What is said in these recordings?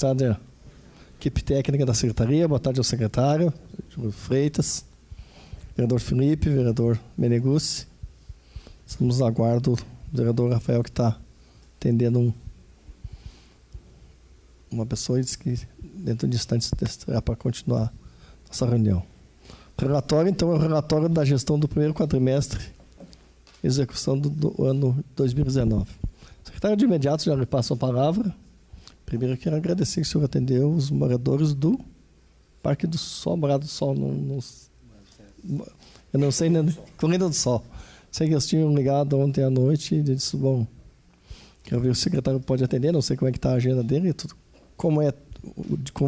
tarde, equipe técnica da Secretaria. Boa tarde ao secretário, Freitas, vereador Felipe, vereador Meneguzzi. Estamos no aguardo do vereador Rafael, que está atendendo uma pessoa e disse que dentro de instantes estará para continuar nossa reunião. O relatório, então, é o relatório da gestão do primeiro quadrimestre, execução do ano 2019. Secretário, de imediato já lhe passo a palavra. Primeiro, eu quero agradecer que o senhor atendeu os moradores do Parque do Sol, Morada do Sol. Eu não sei, né? Corrida do Sol. Sei que eles tinham ligado ontem à noite e disse, bom, quero ver se o secretário pode atender, não sei como é que está a agenda dele, e tudo, como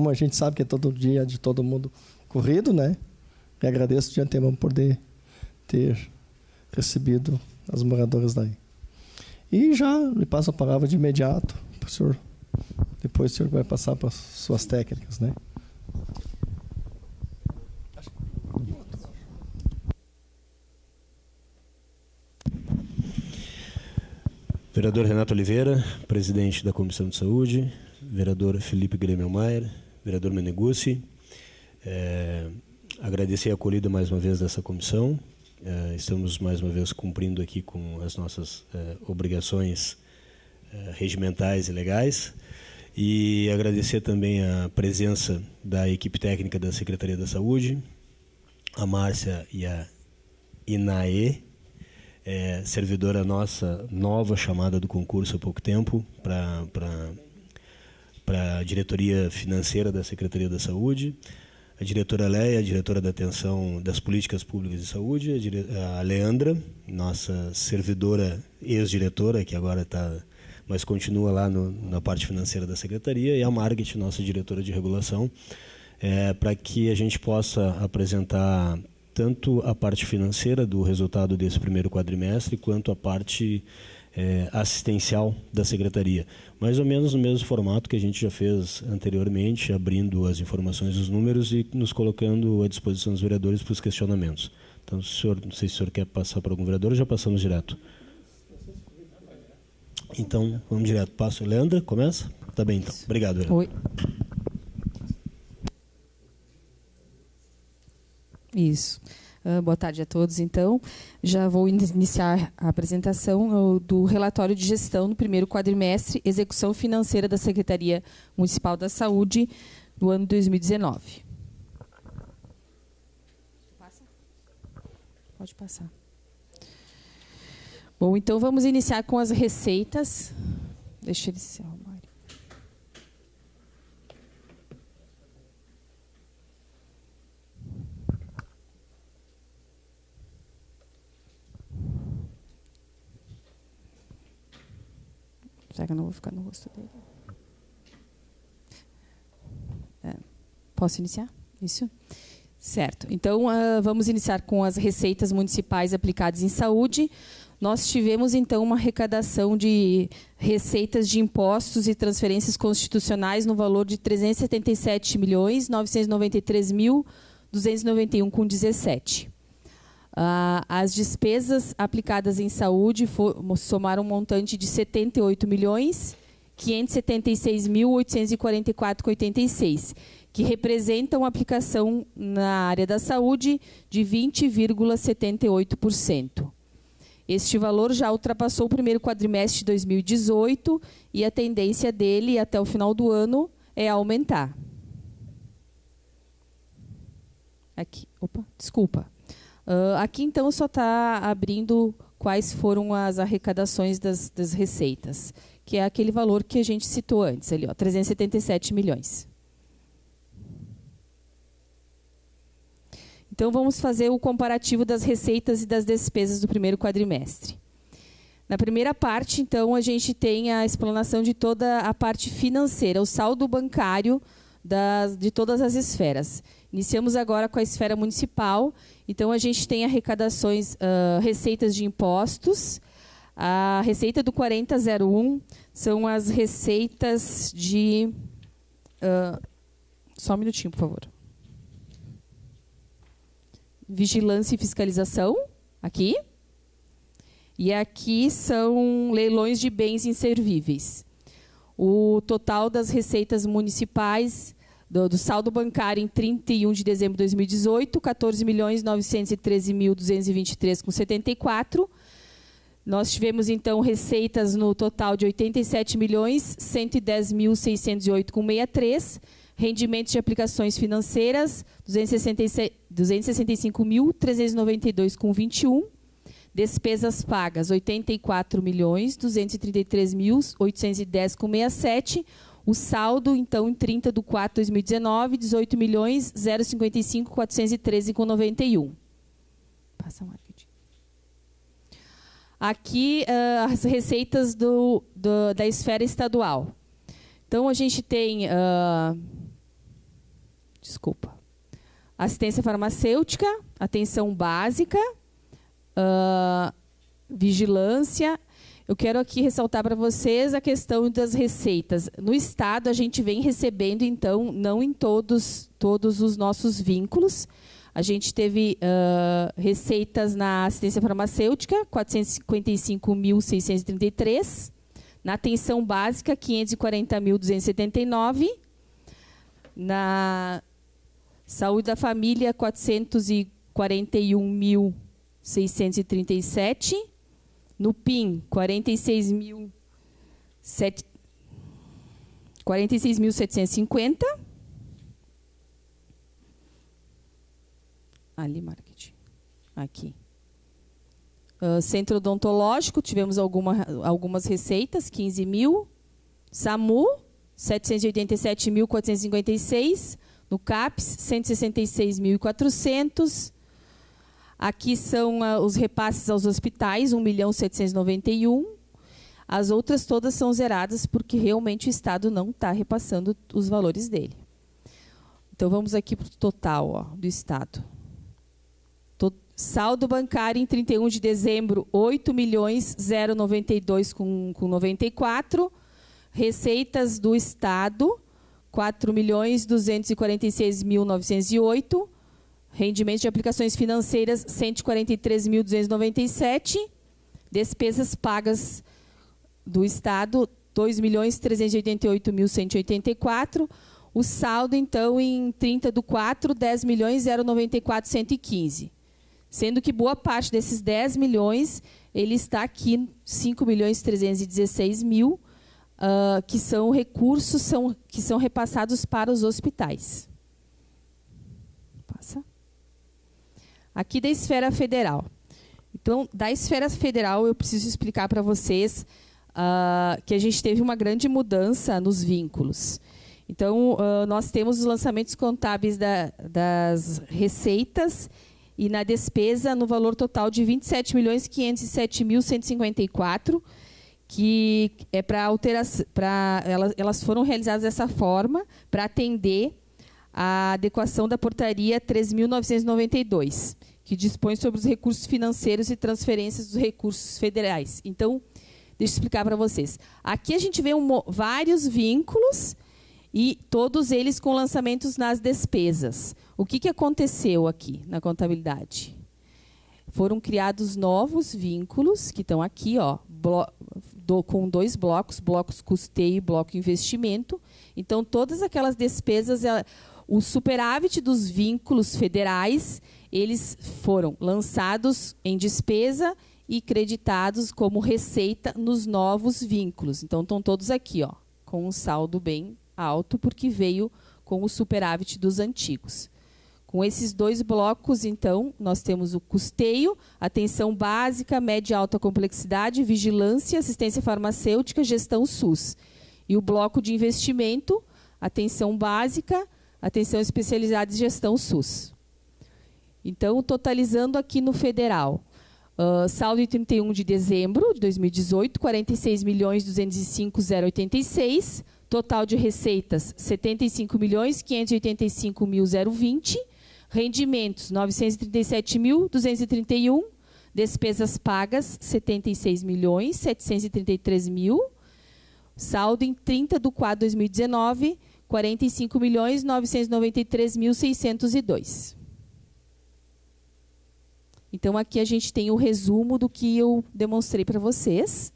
a gente sabe que é todo dia de todo mundo corrido, né? E agradeço de antemão por poder ter recebido as moradoras daí. E já lhe passo a palavra de imediato para o senhor. Depois o senhor vai passar para as suas técnicas, né? Vereador Renato Oliveira, presidente da Comissão de Saúde, vereador Felipe Grêmio-Maier, vereador Meneguzzi, agradecer a acolhida mais uma vez dessa comissão. Estamos mais uma vez cumprindo aqui com as nossas obrigações regimentais e legais, e agradecer também a presença da equipe técnica da Secretaria da Saúde, a Márcia e a Inaê, servidora nossa nova, chamada do concurso há pouco tempo para a diretoria financeira da Secretaria da Saúde, a diretora Leia, a diretora da Atenção das Políticas Públicas de Saúde, a Leandra, nossa servidora ex-diretora, que agora está, mas continua lá na parte financeira da Secretaria, e a Margit, nossa diretora de regulação, para que a gente possa apresentar tanto a parte financeira do resultado desse primeiro quadrimestre, quanto a parte assistencial da Secretaria. Mais ou menos no mesmo formato que a gente já fez anteriormente, abrindo as informações dos números e nos colocando à disposição dos vereadores para os questionamentos. Então, senhor, não sei se o senhor quer passar para algum vereador ou já passamos direto? Então, vamos direto. Passo. Leandra, começa? Tá bem, então. Obrigado, vereador. Oi. Isso. Boa tarde a todos, então. Já vou iniciar a apresentação do relatório de gestão do primeiro quadrimestre, execução financeira da Secretaria Municipal da Saúde do ano 2019. Passa? Pode passar. Bom, então vamos iniciar com as receitas. Deixa ele se arrumar. Já que eu não vou ficar no rosto dele. Posso iniciar? Isso? Certo. Então, vamos iniciar com as receitas municipais aplicadas em saúde. Nós tivemos, então, uma arrecadação de receitas de impostos e transferências constitucionais no valor de R$ 377.993.291,17. As despesas aplicadas em saúde somaram um montante de R$ 78.576.844,86, que representam a aplicação na área da saúde de 20,78%. Este valor já ultrapassou o primeiro quadrimestre de 2018 e a tendência dele até o final do ano é aumentar. Aqui, desculpa. Aqui, então, só está abrindo quais foram as arrecadações das receitas, que é aquele valor que a gente citou antes, ali, 377 milhões. Então, vamos fazer o comparativo das receitas e das despesas do primeiro quadrimestre. Na primeira parte, então, a gente tem a explanação de toda a parte financeira, o saldo bancário de todas as esferas. Iniciamos agora com a esfera municipal. Então, a gente tem arrecadações, receitas de impostos. A receita do 4001 são as receitas de... só um minutinho, por favor. Vigilância e fiscalização, aqui. E aqui são leilões de bens inservíveis. o total das receitas municipais do saldo bancário em 31 de dezembro de 2018, 14.913.223,74. Nós tivemos, então, receitas no total de 87.110.608,63. Rendimentos de aplicações financeiras, 265.392,21. Despesas pagas, 84.233.810,67. O saldo, então, em 30 de 4 de 2019, 18.055.413,91. Passa, Marketing. Aqui, as receitas da esfera estadual. Então, a gente tem... assistência farmacêutica, atenção básica, vigilância. Eu quero aqui ressaltar para vocês a questão das receitas. No Estado, a gente vem recebendo, então, não em todos os nossos vínculos. A gente teve receitas na assistência farmacêutica, 455.633. Na atenção básica, 540.279. Na saúde da família, 441.637. No PIN, 46.750. Ali, Marketing. Aqui. Centro odontológico, tivemos algumas receitas, 15.000. SAMU, 787.456. No CAPS, 166.400. Aqui são os repasses aos hospitais, 1.791.000. As outras todas são zeradas porque realmente o Estado não está repassando os valores dele. Então, vamos aqui para o total do Estado. Saldo bancário em 31 de dezembro, 8.092,94. Receitas do Estado, 4.246.908. Rendimentos de aplicações financeiras, 143.297. Despesas pagas do Estado, 2.388.184. O saldo, então, em 30 do 4, 10.094.115. Sendo que boa parte desses 10 milhões, ele está aqui, 5.316.000, que são recursos que são repassados para os hospitais. Passa. Aqui da esfera federal. Então, da esfera federal, eu preciso explicar para vocês que a gente teve uma grande mudança nos vínculos. Então, nós temos os lançamentos contábeis das receitas e na despesa no valor total de 27.507.154, que é para alteração, elas foram realizadas dessa forma para atender a adequação da portaria 3.992, que dispõe sobre os recursos financeiros e transferências dos recursos federais. Então, deixa eu explicar para vocês. Aqui a gente vê vários vínculos e todos eles com lançamentos nas despesas. O que aconteceu aqui na contabilidade? Foram criados novos vínculos, que estão aqui, ó, com 2 blocos, blocos custeio e bloco investimento. Então, todas aquelas despesas, o superávit dos vínculos federais, eles foram lançados em despesa e creditados como receita nos novos vínculos. Então, estão todos aqui, ó, com um saldo bem alto, porque veio com o superávit dos antigos. Com esses 2 blocos, então, nós temos o custeio, atenção básica, média e alta complexidade, vigilância, assistência farmacêutica, gestão SUS. E o bloco de investimento, atenção básica, atenção especializada e gestão SUS. Então, totalizando aqui no federal, saldo em 31 de dezembro de 2018, 46.205.086. Total de receitas, 75.585.020. Rendimentos, 937.231. Despesas pagas, 76.733.000. Saldo em 30 de 4 de 2019, 45.993.602. Então, aqui a gente tem o resumo do que eu demonstrei para vocês.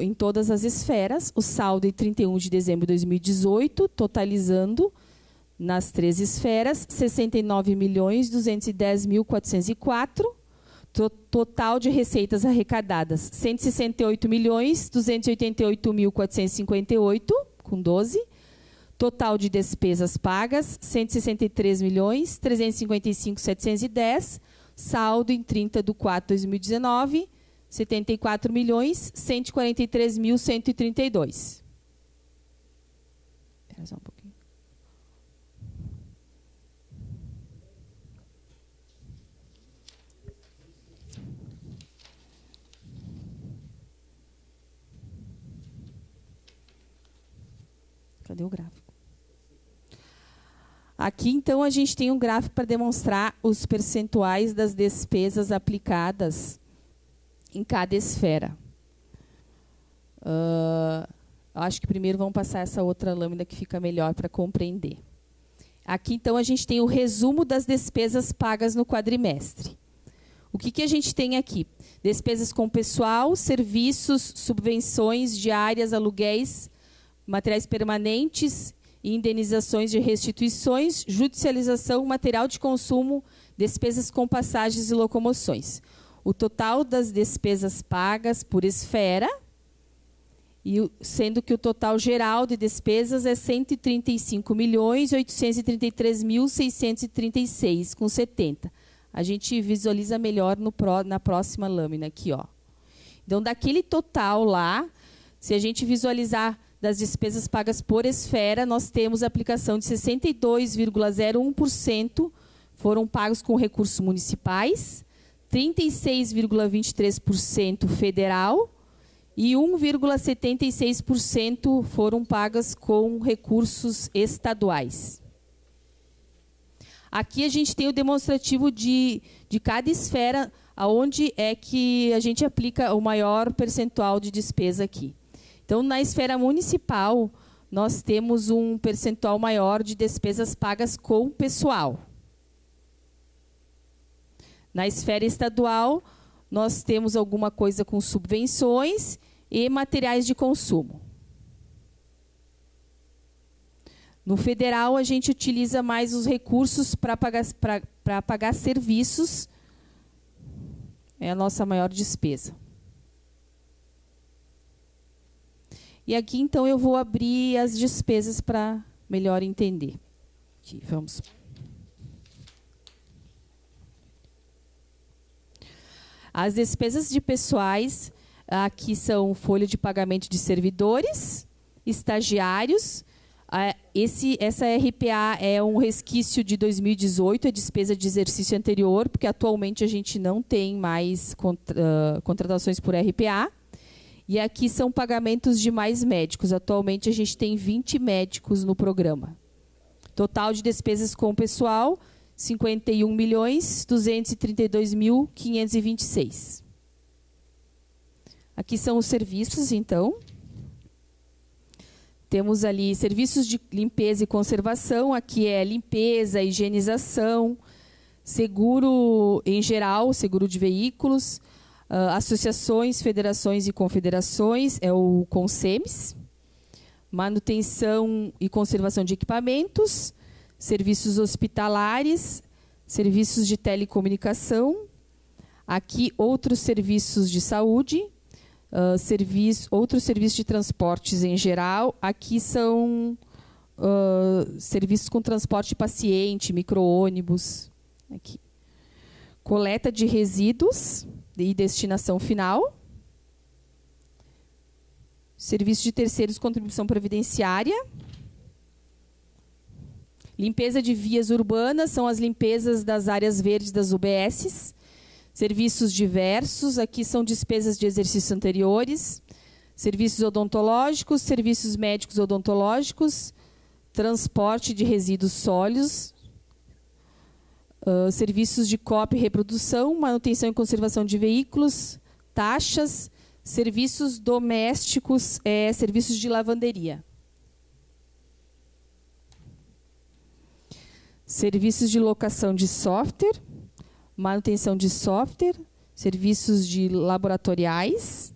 em todas as esferas, o saldo em 31 de dezembro de 2018, totalizando nas 3 esferas 69.210.404, total de receitas arrecadadas 168.288.458, com 12, total de despesas pagas 163.355.710, saldo em 30 de 4 de 2019, 74.143.132. Espera só um pouquinho. Cadê o gráfico? Aqui, então, a gente tem um gráfico para demonstrar os percentuais das despesas aplicadas em cada esfera. Acho que primeiro vamos passar essa outra lâmina que fica melhor para compreender. Aqui, então, a gente tem o resumo das despesas pagas no quadrimestre. O que a gente tem aqui? Despesas com pessoal, serviços, subvenções, diárias, aluguéis, materiais permanentes, indenizações de restituições, judicialização, material de consumo, despesas com passagens e locomoções. O total das despesas pagas por esfera, sendo que o total geral de despesas é 135.833.636,70. A gente visualiza melhor na próxima lâmina aqui, ó. Então, daquele total lá, se a gente visualizar das despesas pagas por esfera, nós temos a aplicação de 62,01% foram pagos com recursos municipais, 36,23% federal e 1,76% foram pagas com recursos estaduais. Aqui a gente tem o demonstrativo de cada esfera, aonde é que a gente aplica o maior percentual de despesa aqui. Então, na esfera municipal, nós temos um percentual maior de despesas pagas com pessoal. Na esfera estadual, nós temos alguma coisa com subvenções e materiais de consumo. No federal, a gente utiliza mais os recursos para pagar serviços. É a nossa maior despesa. E aqui, então, eu vou abrir as despesas para melhor entender. Aqui, vamos. As despesas de pessoais, aqui são folha de pagamento de servidores, estagiários. Essa RPA é um resquício de 2018, é despesa de exercício anterior, porque atualmente a gente não tem mais contratações por RPA. E aqui são pagamentos de mais médicos. Atualmente a gente tem 20 médicos no programa. Total de despesas com o pessoal, 51.232.526. Aqui são os serviços, então. Temos ali serviços de limpeza e conservação. Aqui é limpeza, higienização, seguro em geral, seguro de veículos, associações, federações e confederações, é o CONSEMES, manutenção e conservação de equipamentos, serviços hospitalares, serviços de telecomunicação, aqui outros serviços de saúde, outros serviços de transportes em geral, aqui são serviços com transporte de paciente, micro-ônibus, aqui. Coleta de resíduos e destinação final. Serviço de terceiros, contribuição previdenciária. Limpeza de vias urbanas, são as limpezas das áreas verdes das UBSs. Serviços diversos, aqui são despesas de exercícios anteriores. Serviços odontológicos, serviços médicos odontológicos, transporte de resíduos sólidos, serviços de cópia e reprodução, manutenção e conservação de veículos, taxas, serviços domésticos, serviços de lavanderia. Serviços de locação de software, manutenção de software, serviços de laboratoriais,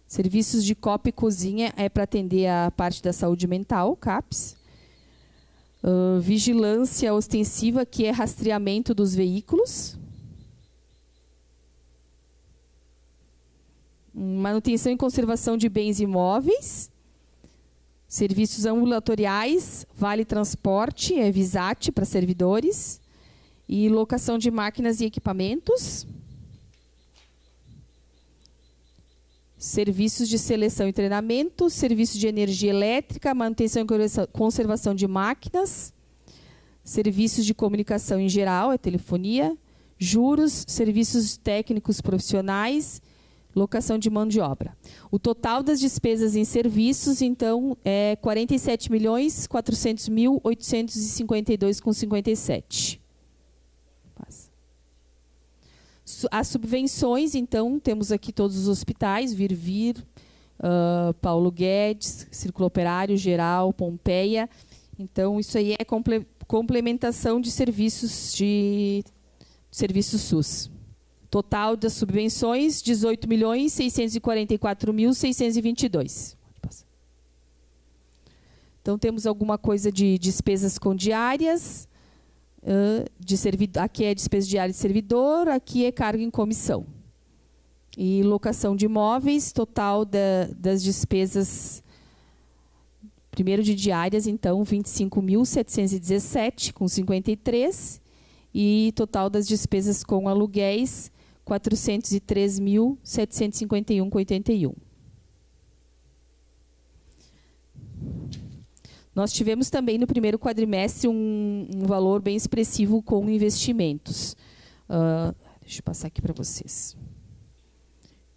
Serviços de copa e cozinha é para atender a parte da saúde mental, CAPS. Vigilância ostensiva, que é rastreamento dos veículos. Manutenção e conservação de bens imóveis. Serviços ambulatoriais, Vale Transporte, é VISAT para servidores. E locação de máquinas e equipamentos. Serviços de seleção e treinamento, serviços de energia elétrica, manutenção e conservação de máquinas, serviços de comunicação em geral, é telefonia, juros, serviços técnicos profissionais, locação de mão de obra. O total das despesas em serviços, então, é 47.400.852,57. As subvenções, então, temos aqui todos os hospitais, Virvir, Paulo Guedes, Círculo Operário, Geral, Pompeia. Então, isso aí é complementação de serviços SUS. Total das subvenções, 18.644.622. Então, temos alguma coisa de despesas com diárias. Aqui é despesa diária de servidor, aqui é cargo em comissão. E locação de imóveis, total das despesas, primeiro de diárias, então, 25.717,53. E total das despesas com aluguéis, 403.751,81. Nós tivemos também no primeiro quadrimestre um valor bem expressivo com investimentos. Deixa eu passar aqui para vocês.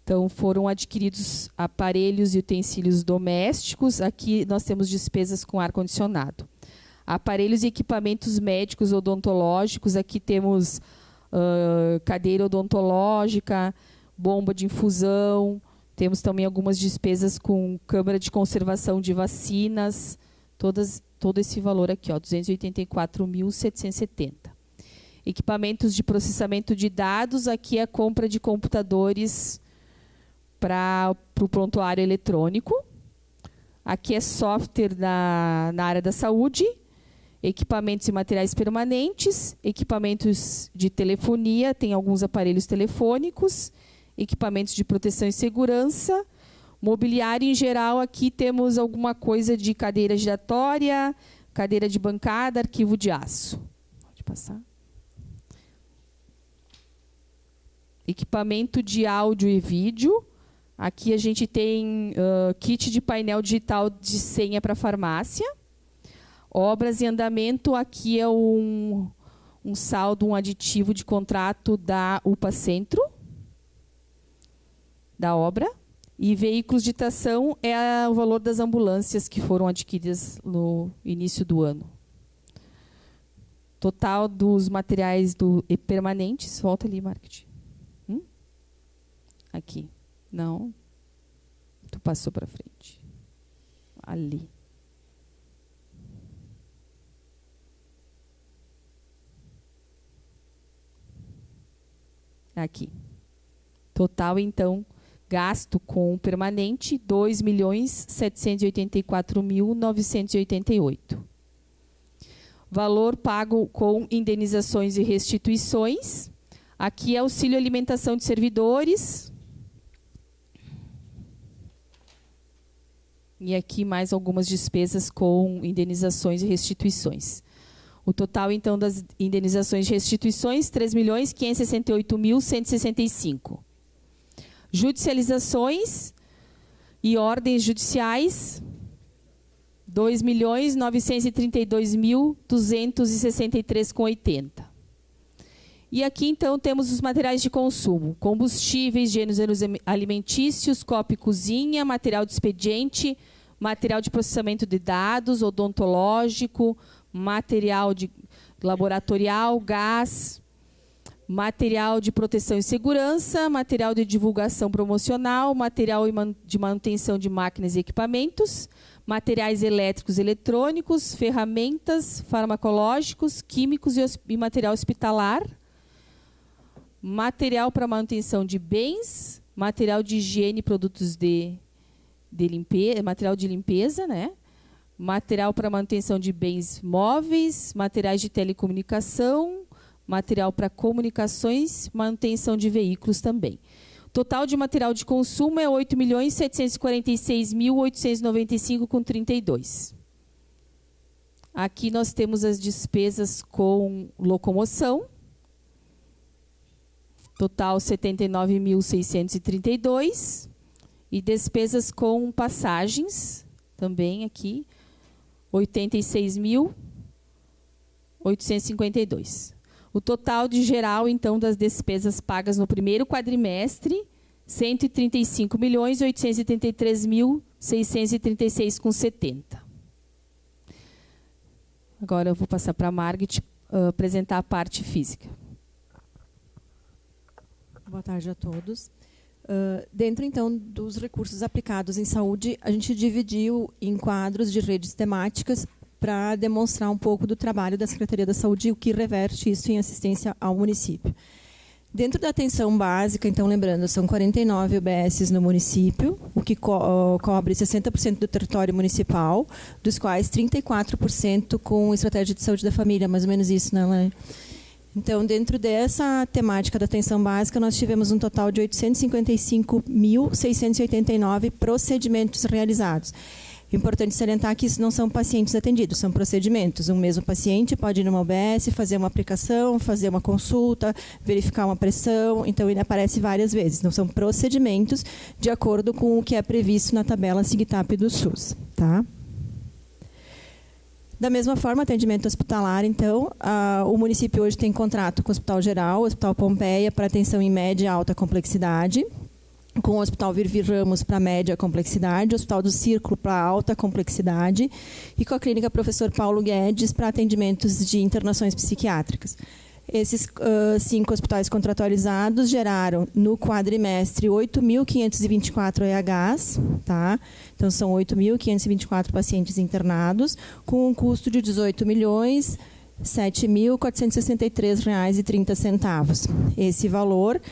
Então, foram adquiridos aparelhos e utensílios domésticos. Aqui nós temos despesas com ar-condicionado. Aparelhos e equipamentos médicos odontológicos. Aqui temos cadeira odontológica, bomba de infusão. Temos também algumas despesas com câmara de conservação de vacinas. Todo esse valor aqui, 284.770. Equipamentos de processamento de dados, aqui a compra de computadores para o prontuário eletrônico. Aqui é software na área da saúde, equipamentos e materiais permanentes, equipamentos de telefonia, tem alguns aparelhos telefônicos, equipamentos de proteção e segurança. Mobiliário em geral, aqui temos alguma coisa de cadeira giratória, cadeira de bancada, arquivo de aço. Pode passar. Equipamento de áudio e vídeo. Aqui a gente tem kit de painel digital de senha para farmácia. Obras em andamento, aqui é um saldo, um aditivo de contrato da UPA Centro, da obra. E veículos de tração é o valor das ambulâncias que foram adquiridas no início do ano. Total dos materiais permanentes. Volta ali, marketing. Aqui. Não. Tu passou para frente. Ali. Aqui. Total, então, gasto com permanente, 2.784.988. Valor pago com indenizações e restituições. Aqui é auxílio alimentação de servidores. E aqui mais algumas despesas com indenizações e restituições. O total, então, das indenizações e restituições, 3.568.165. Judicializações e ordens judiciais, 2.932.263,80. E aqui, então, temos os materiais de consumo. Combustíveis, gêneros alimentícios, copa e cozinha, material de expediente, material de processamento de dados, odontológico, material de laboratorial, gás, material de proteção e segurança, material de divulgação promocional, material de manutenção de máquinas e equipamentos, materiais elétricos e eletrônicos, ferramentas, farmacológicos, químicos e material hospitalar, material para manutenção de bens, material de higiene e produtos de limpeza, material de limpeza, né? Material para manutenção de bens móveis, materiais de telecomunicação, material para comunicações, manutenção de veículos também. O total de material de consumo é 8.746.895,32. Aqui nós temos as despesas com locomoção, total 79.632, e despesas com passagens, também aqui, 86.852. O total de geral, então, das despesas pagas no primeiro quadrimestre, 135.833.636,70. Agora eu vou passar para a Margit apresentar a parte física. Boa tarde a todos. Dentro, então, dos recursos aplicados em saúde, a gente dividiu em quadros de redes temáticas para demonstrar um pouco do trabalho da Secretaria da Saúde e o que reverte isso em assistência ao município. Dentro da atenção básica, então, lembrando, são 49 UBSs no município, o que cobre 60% do território municipal, dos quais 34% com estratégia de saúde da família, mais ou menos isso, né, Laine? Então, dentro dessa temática da atenção básica, nós tivemos um total de 855.689 procedimentos realizados. Importante salientar que isso não são pacientes atendidos, são procedimentos. Um mesmo paciente pode ir numa UBS, fazer uma aplicação, fazer uma consulta, verificar uma pressão, então ele aparece várias vezes. Não são procedimentos de acordo com o que é previsto na tabela SIGTAP do SUS. Tá? Da mesma forma, atendimento hospitalar, então, o município hoje tem contrato com o Hospital Geral, o Hospital Pompeia para atenção em média e alta complexidade, com o Hospital Virvir Ramos para média complexidade, o Hospital do Círculo para alta complexidade e com a Clínica Professor Paulo Guedes para atendimentos de internações psiquiátricas. Esses 5 hospitais contratualizados geraram, no quadrimestre, 8.524 EHs, tá? Então, são 8.524 pacientes internados, com um custo de R$ 18.007.463,30. Esse valor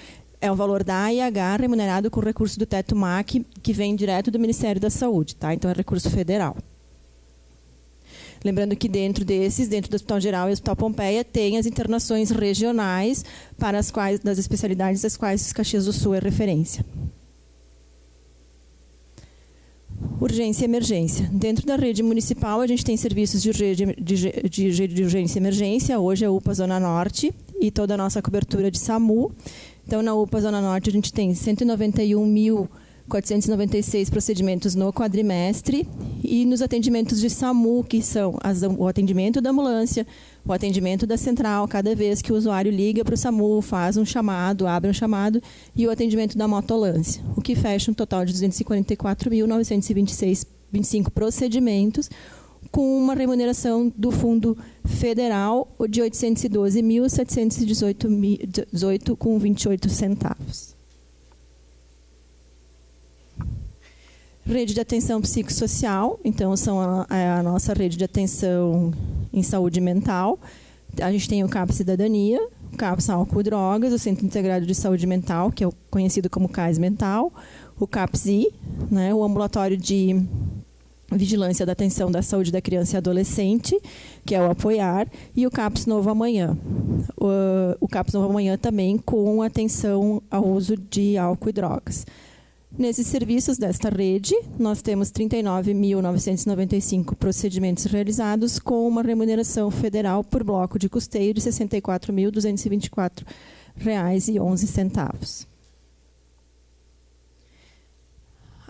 é o valor da AIH remunerado com o recurso do teto MAC, que vem direto do Ministério da Saúde, tá? Então é recurso federal. Lembrando que dentro do Hospital Geral e Hospital Pompeia, tem as internações regionais para as quais, das especialidades das quais Caxias do Sul é referência. Urgência e emergência. Dentro da rede municipal, a gente tem serviços de urgência e emergência. Hoje é a UPA Zona Norte e toda a nossa cobertura de SAMU. Então, na UPA Zona Norte, a gente tem 191.496 procedimentos no quadrimestre. E nos atendimentos de SAMU, que são o atendimento da ambulância, o atendimento da central, cada vez que o usuário liga para o SAMU, faz um chamado, abre um chamado, e o atendimento da motolância, o que fecha um total de 244.925 procedimentos, com uma remuneração do Fundo Federal de R$ 812.718,28 Rede de atenção psicossocial, então, são a nossa rede de atenção em saúde mental. A gente tem o CAP Cidadania, o CAPS Álcool e Drogas, o Centro Integrado de Saúde Mental, que é conhecido como CAIS Mental, o CAPS-I, né, o Ambulatório de Vigilância da Atenção da Saúde da Criança e Adolescente, que é o Apoiar, e o CAPS Novo Amanhã. O CAPS Novo Amanhã também com atenção ao uso de álcool e drogas. Nesses serviços desta rede, nós temos 39.995 procedimentos realizados com uma remuneração federal por bloco de custeio de R$ 64.224,11.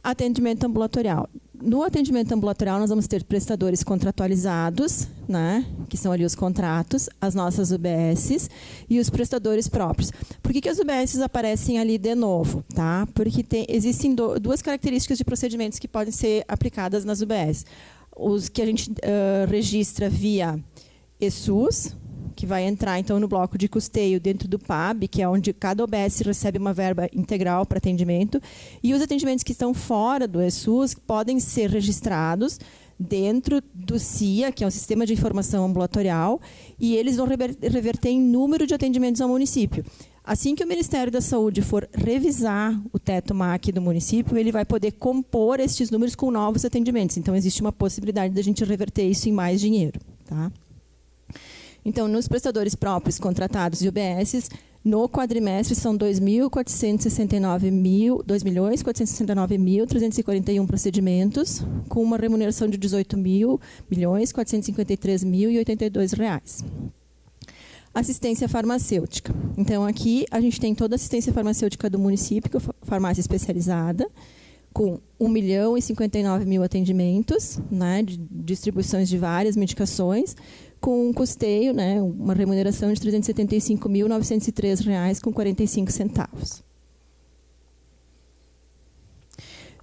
Atendimento ambulatorial. No atendimento ambulatorial, nós vamos ter prestadores contratualizados, né, que são ali os contratos, as nossas UBSs e os prestadores próprios. Por que as UBSs aparecem ali de novo? Tá? Porque existem duas características de procedimentos que podem ser aplicadas nas UBSs. Os que a gente registra via ESUS, que vai entrar, então, no bloco de custeio dentro do PAB, que é onde cada OBS recebe uma verba integral para atendimento, e os atendimentos que estão fora do ESUS podem ser registrados dentro do CIA, que é o Sistema de Informação Ambulatorial, e eles vão reverter em número de atendimentos ao município. Assim que o Ministério da Saúde for revisar o teto MAC do município, ele vai poder compor estes números com novos atendimentos. Então, existe uma possibilidade da gente reverter isso em mais dinheiro. Tá? Então, nos prestadores próprios contratados de UBSs, no quadrimestre são 2.469.341 procedimentos, com uma remuneração de R$ 18.453.082. Assistência farmacêutica. Então, aqui a gente tem toda a assistência farmacêutica do município, farmácia especializada, com 1.059.000 atendimentos, né, de distribuições de várias medicações, com um custeio, né, uma remuneração de R$ 375.903,45.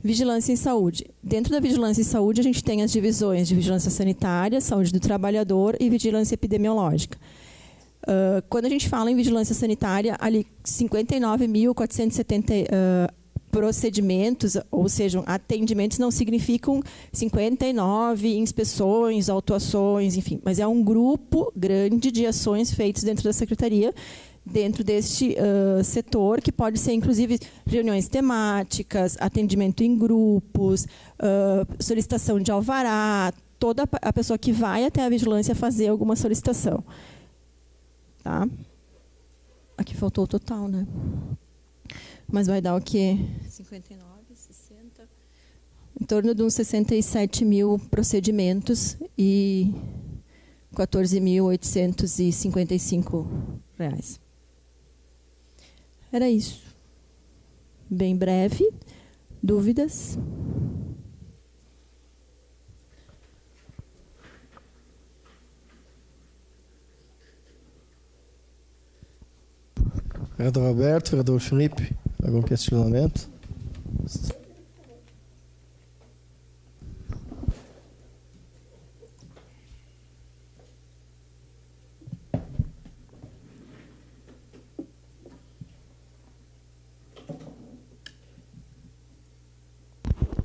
Vigilância em saúde. Dentro da vigilância em saúde, a gente tem as divisões de vigilância sanitária, saúde do trabalhador e vigilância epidemiológica. Quando a gente fala em vigilância sanitária, ali 59.470 procedimentos, ou seja, atendimentos não significam 59 inspeções, autuações, enfim, mas é um grupo grande de ações feitas dentro da Secretaria, dentro deste setor, que pode ser, inclusive, reuniões temáticas, atendimento em grupos, solicitação de alvará, toda a pessoa que vai até a vigilância fazer alguma solicitação. Tá? Aqui faltou o total, né? Mas vai dar o quê? 59, 60... Em torno de uns 67.000 procedimentos e R$ 14.855. Era isso. Bem breve. Dúvidas? Vereador Alberto, vereador Felipe, algum questionamento?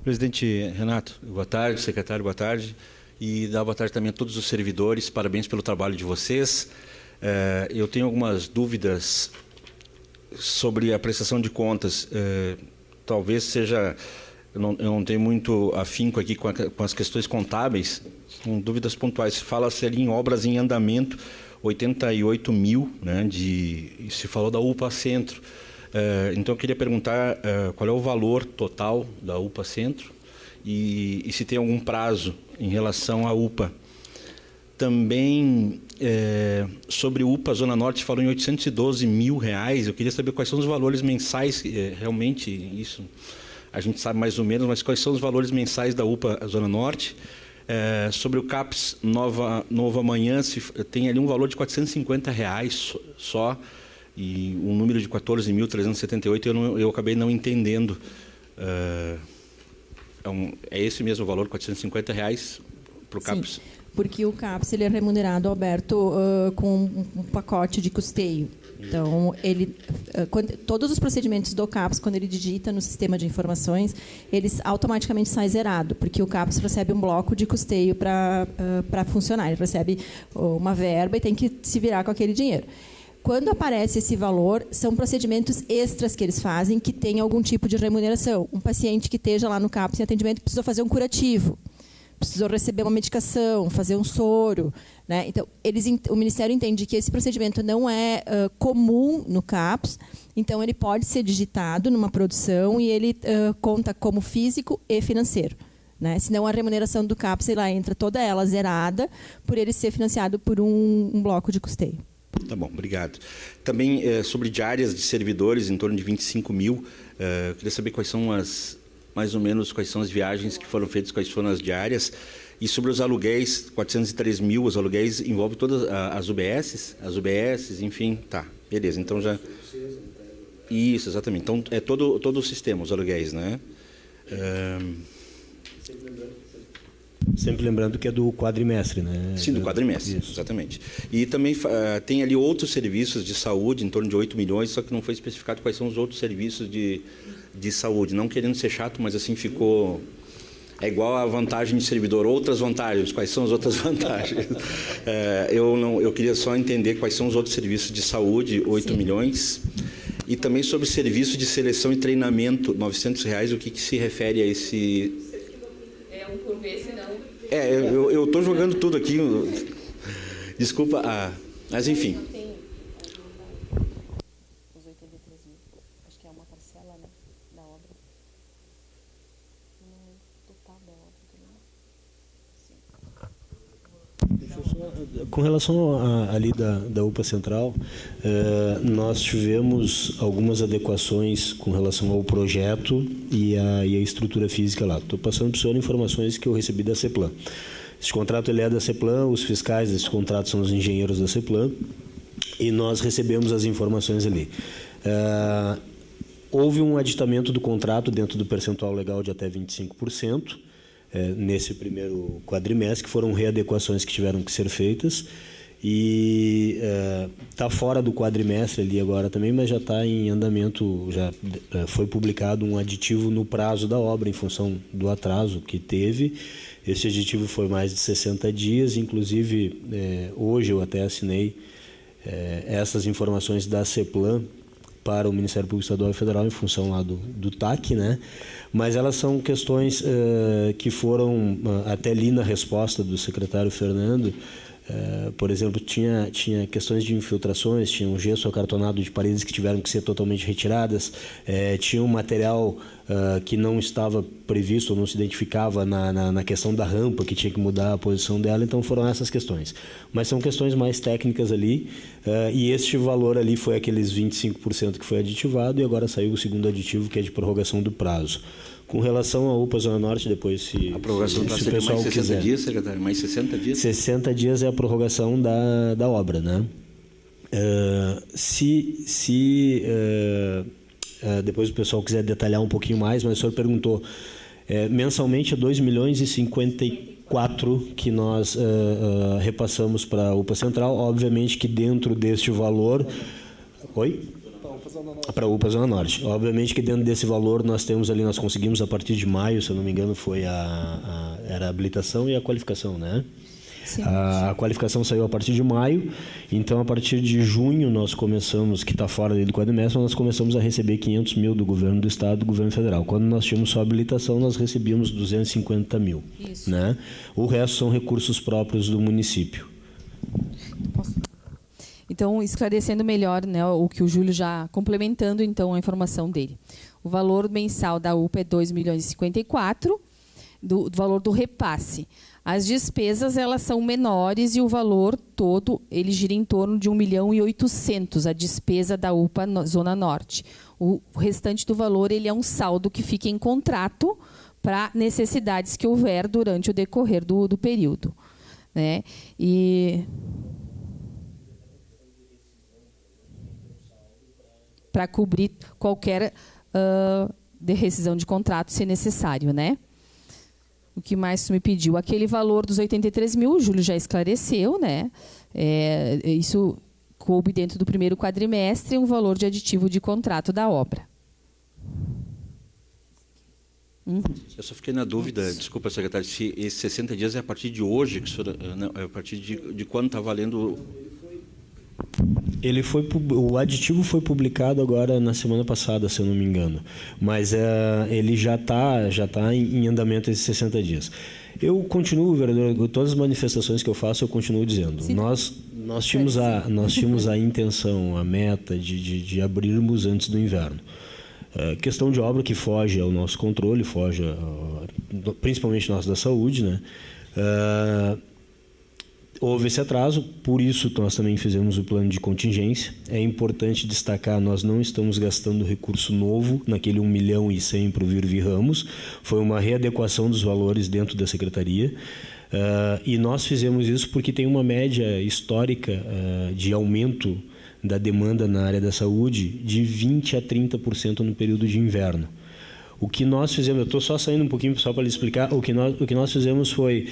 Presidente Renato, boa tarde. Secretário, boa tarde. E dar boa tarde também a todos os servidores. Parabéns pelo trabalho de vocês. Eu tenho algumas dúvidas sobre a prestação de contas. Talvez seja... Eu não tenho muito afinco aqui com as questões contábeis. São dúvidas pontuais. Fala-se ali em obras em andamento, 88 mil, né, se falou da UPA Centro. Então, eu queria perguntar qual é o valor total da UPA Centro e se tem algum prazo em relação à UPA. Também, sobre UPA Zona Norte, falou em R$ 812 mil. Eu queria saber quais são os valores mensais, realmente, isso a gente sabe mais ou menos, mas quais são os valores mensais da UPA Zona Norte. Sobre o CAPS Novo Amanhã, tem ali um valor de R$ 450 só, e um número de 14.378, eu acabei não entendendo. É esse mesmo valor, R$ 450 para o CAPS? Sim, porque o CAPS ele é remunerado, Alberto, com um pacote de custeio. Então, todos os procedimentos do CAPS, quando ele digita no sistema de informações, eles automaticamente saem zerado, porque o CAPS recebe um bloco de custeio para funcionar. Ele recebe uma verba e tem que se virar com aquele dinheiro. Quando aparece esse valor, são procedimentos extras que eles fazem que têm algum tipo de remuneração. Um paciente que esteja lá no CAPS em atendimento precisou fazer um curativo, precisou receber uma medicação, fazer um soro, né? Então, o Ministério entende que esse procedimento não é comum no CAPS, então ele pode ser digitado numa produção e ele conta como físico e financeiro, né? Senão a remuneração do CAPS entra toda ela zerada por ele ser financiado por um bloco de custeio. Tá bom, obrigado. Também sobre diárias de servidores, em torno de 25 mil, eu queria saber mais ou menos quais são as viagens que foram feitas, quais foram as diárias. E sobre os aluguéis, 403 mil, os aluguéis envolvem todas as UBSs, enfim, tá, beleza, então já... Isso, exatamente, então é todo o sistema, os aluguéis, né? Sempre lembrando que é do quadrimestre, né? Sim, do quadrimestre, isso. Exatamente. E também tem ali outros serviços de saúde, em torno de 8 milhões, só que não foi especificado quais são os outros serviços de saúde. Não querendo ser chato, mas assim ficou é igual a vantagem de servidor. Outras vantagens, quais são as outras vantagens? Eu queria só entender quais são os outros serviços de saúde, 8 milhões. E também sobre serviço de seleção e treinamento, R$900, o que se refere a esse... É um por vez, senão... eu estou jogando tudo aqui. Desculpa, mas enfim. Os 83 mil, acho que é uma parcela, né, da obra. Não é total da obra. Com relação ali da UPA Central, nós tivemos algumas adequações com relação ao projeto e a estrutura física lá. Estou passando para o senhor informações que eu recebi da CEPLAN. Esse contrato ele é da CEPLAN, os fiscais desse contrato são os engenheiros da CEPLAN, e nós recebemos as informações ali. Houve um aditamento do contrato dentro do percentual legal de até 25%, nesse primeiro quadrimestre, que foram readequações que tiveram que ser feitas, e está fora do quadrimestre ali agora também, mas já está em andamento, já foi publicado um aditivo no prazo da obra, em função do atraso que teve. Esse aditivo foi mais de 60 dias, inclusive hoje eu até assinei essas informações da CEPLAN para o Ministério Público Estadual e Federal, em função lá do TAC, né? Mas elas são questões que foram, até li na resposta do secretário Fernando, por exemplo, tinha questões de infiltrações, tinha um gesso acartonado de paredes que tiveram que ser totalmente retiradas, tinha um material que não estava previsto ou não se identificava na questão da rampa, que tinha que mudar a posição dela, então foram essas questões. Mas são questões mais técnicas ali, e este valor ali foi aqueles 25% que foi aditivado, e agora saiu o segundo aditivo, que é de prorrogação do prazo. Com relação à UPA Zona Norte, depois se a prorrogação se o pessoal mais 60 quiser. dias, secretário? Mais 60 dias? 60 dias é a prorrogação da obra, né? Depois o pessoal quiser detalhar um pouquinho mais, mas o senhor perguntou, mensalmente é 2.054 que nós repassamos para a UPA Central. Obviamente que dentro deste valor... Oi? Para a UPA Zona Norte. Obviamente que dentro desse valor nós temos ali, nós conseguimos a partir de maio, se eu não me engano, foi era a habilitação e a qualificação, né? Sim. A qualificação saiu a partir de maio, então a partir de junho nós começamos, que está fora do quadrimestre, nós começamos a receber 500 mil do governo do estado e do governo federal. Quando nós tínhamos só habilitação, nós recebíamos 250 mil. Isso. Né? O resto são recursos próprios do município. Então, esclarecendo melhor, né, o que o Júlio já complementando então a informação dele. O valor mensal da UPA é 2.054 do valor do repasse. As despesas elas são menores e o valor todo ele gira em torno de 1.800.000 a despesa da UPA Zona Norte. O restante do valor ele é um saldo que fica em contrato para necessidades que houver durante o decorrer do período, né? E para cobrir qualquer de rescisão de contrato, se necessário, né? O que mais tu me pediu? Aquele valor dos 83 mil, o Júlio já esclareceu, né? Isso coube dentro do primeiro quadrimestre, um valor de aditivo de contrato da obra. Eu só fiquei na dúvida, desculpa, secretário, se esses 60 dias é a partir de hoje, que o senhor, não, é a partir de quando está valendo... O aditivo foi publicado agora na semana passada, se eu não me engano, mas ele já tá em andamento esses 60 dias. Eu continuo, vereador, todas as manifestações que eu faço, eu continuo dizendo. Sim. Nós tínhamos a intenção, a meta de abrirmos antes do inverno. Questão de obra que foge ao nosso controle, foge principalmente nosso da saúde, né? Houve esse atraso, por isso nós também fizemos o plano de contingência. É importante destacar, nós não estamos gastando recurso novo naquele 1.100.000 para o Virvi Ramos. Foi uma readequação dos valores dentro da secretaria. E nós fizemos isso porque tem uma média histórica de aumento da demanda na área da saúde de 20% a 30% no período de inverno. O que nós fizemos, eu estou só saindo um pouquinho só para lhe explicar, o que nós fizemos foi...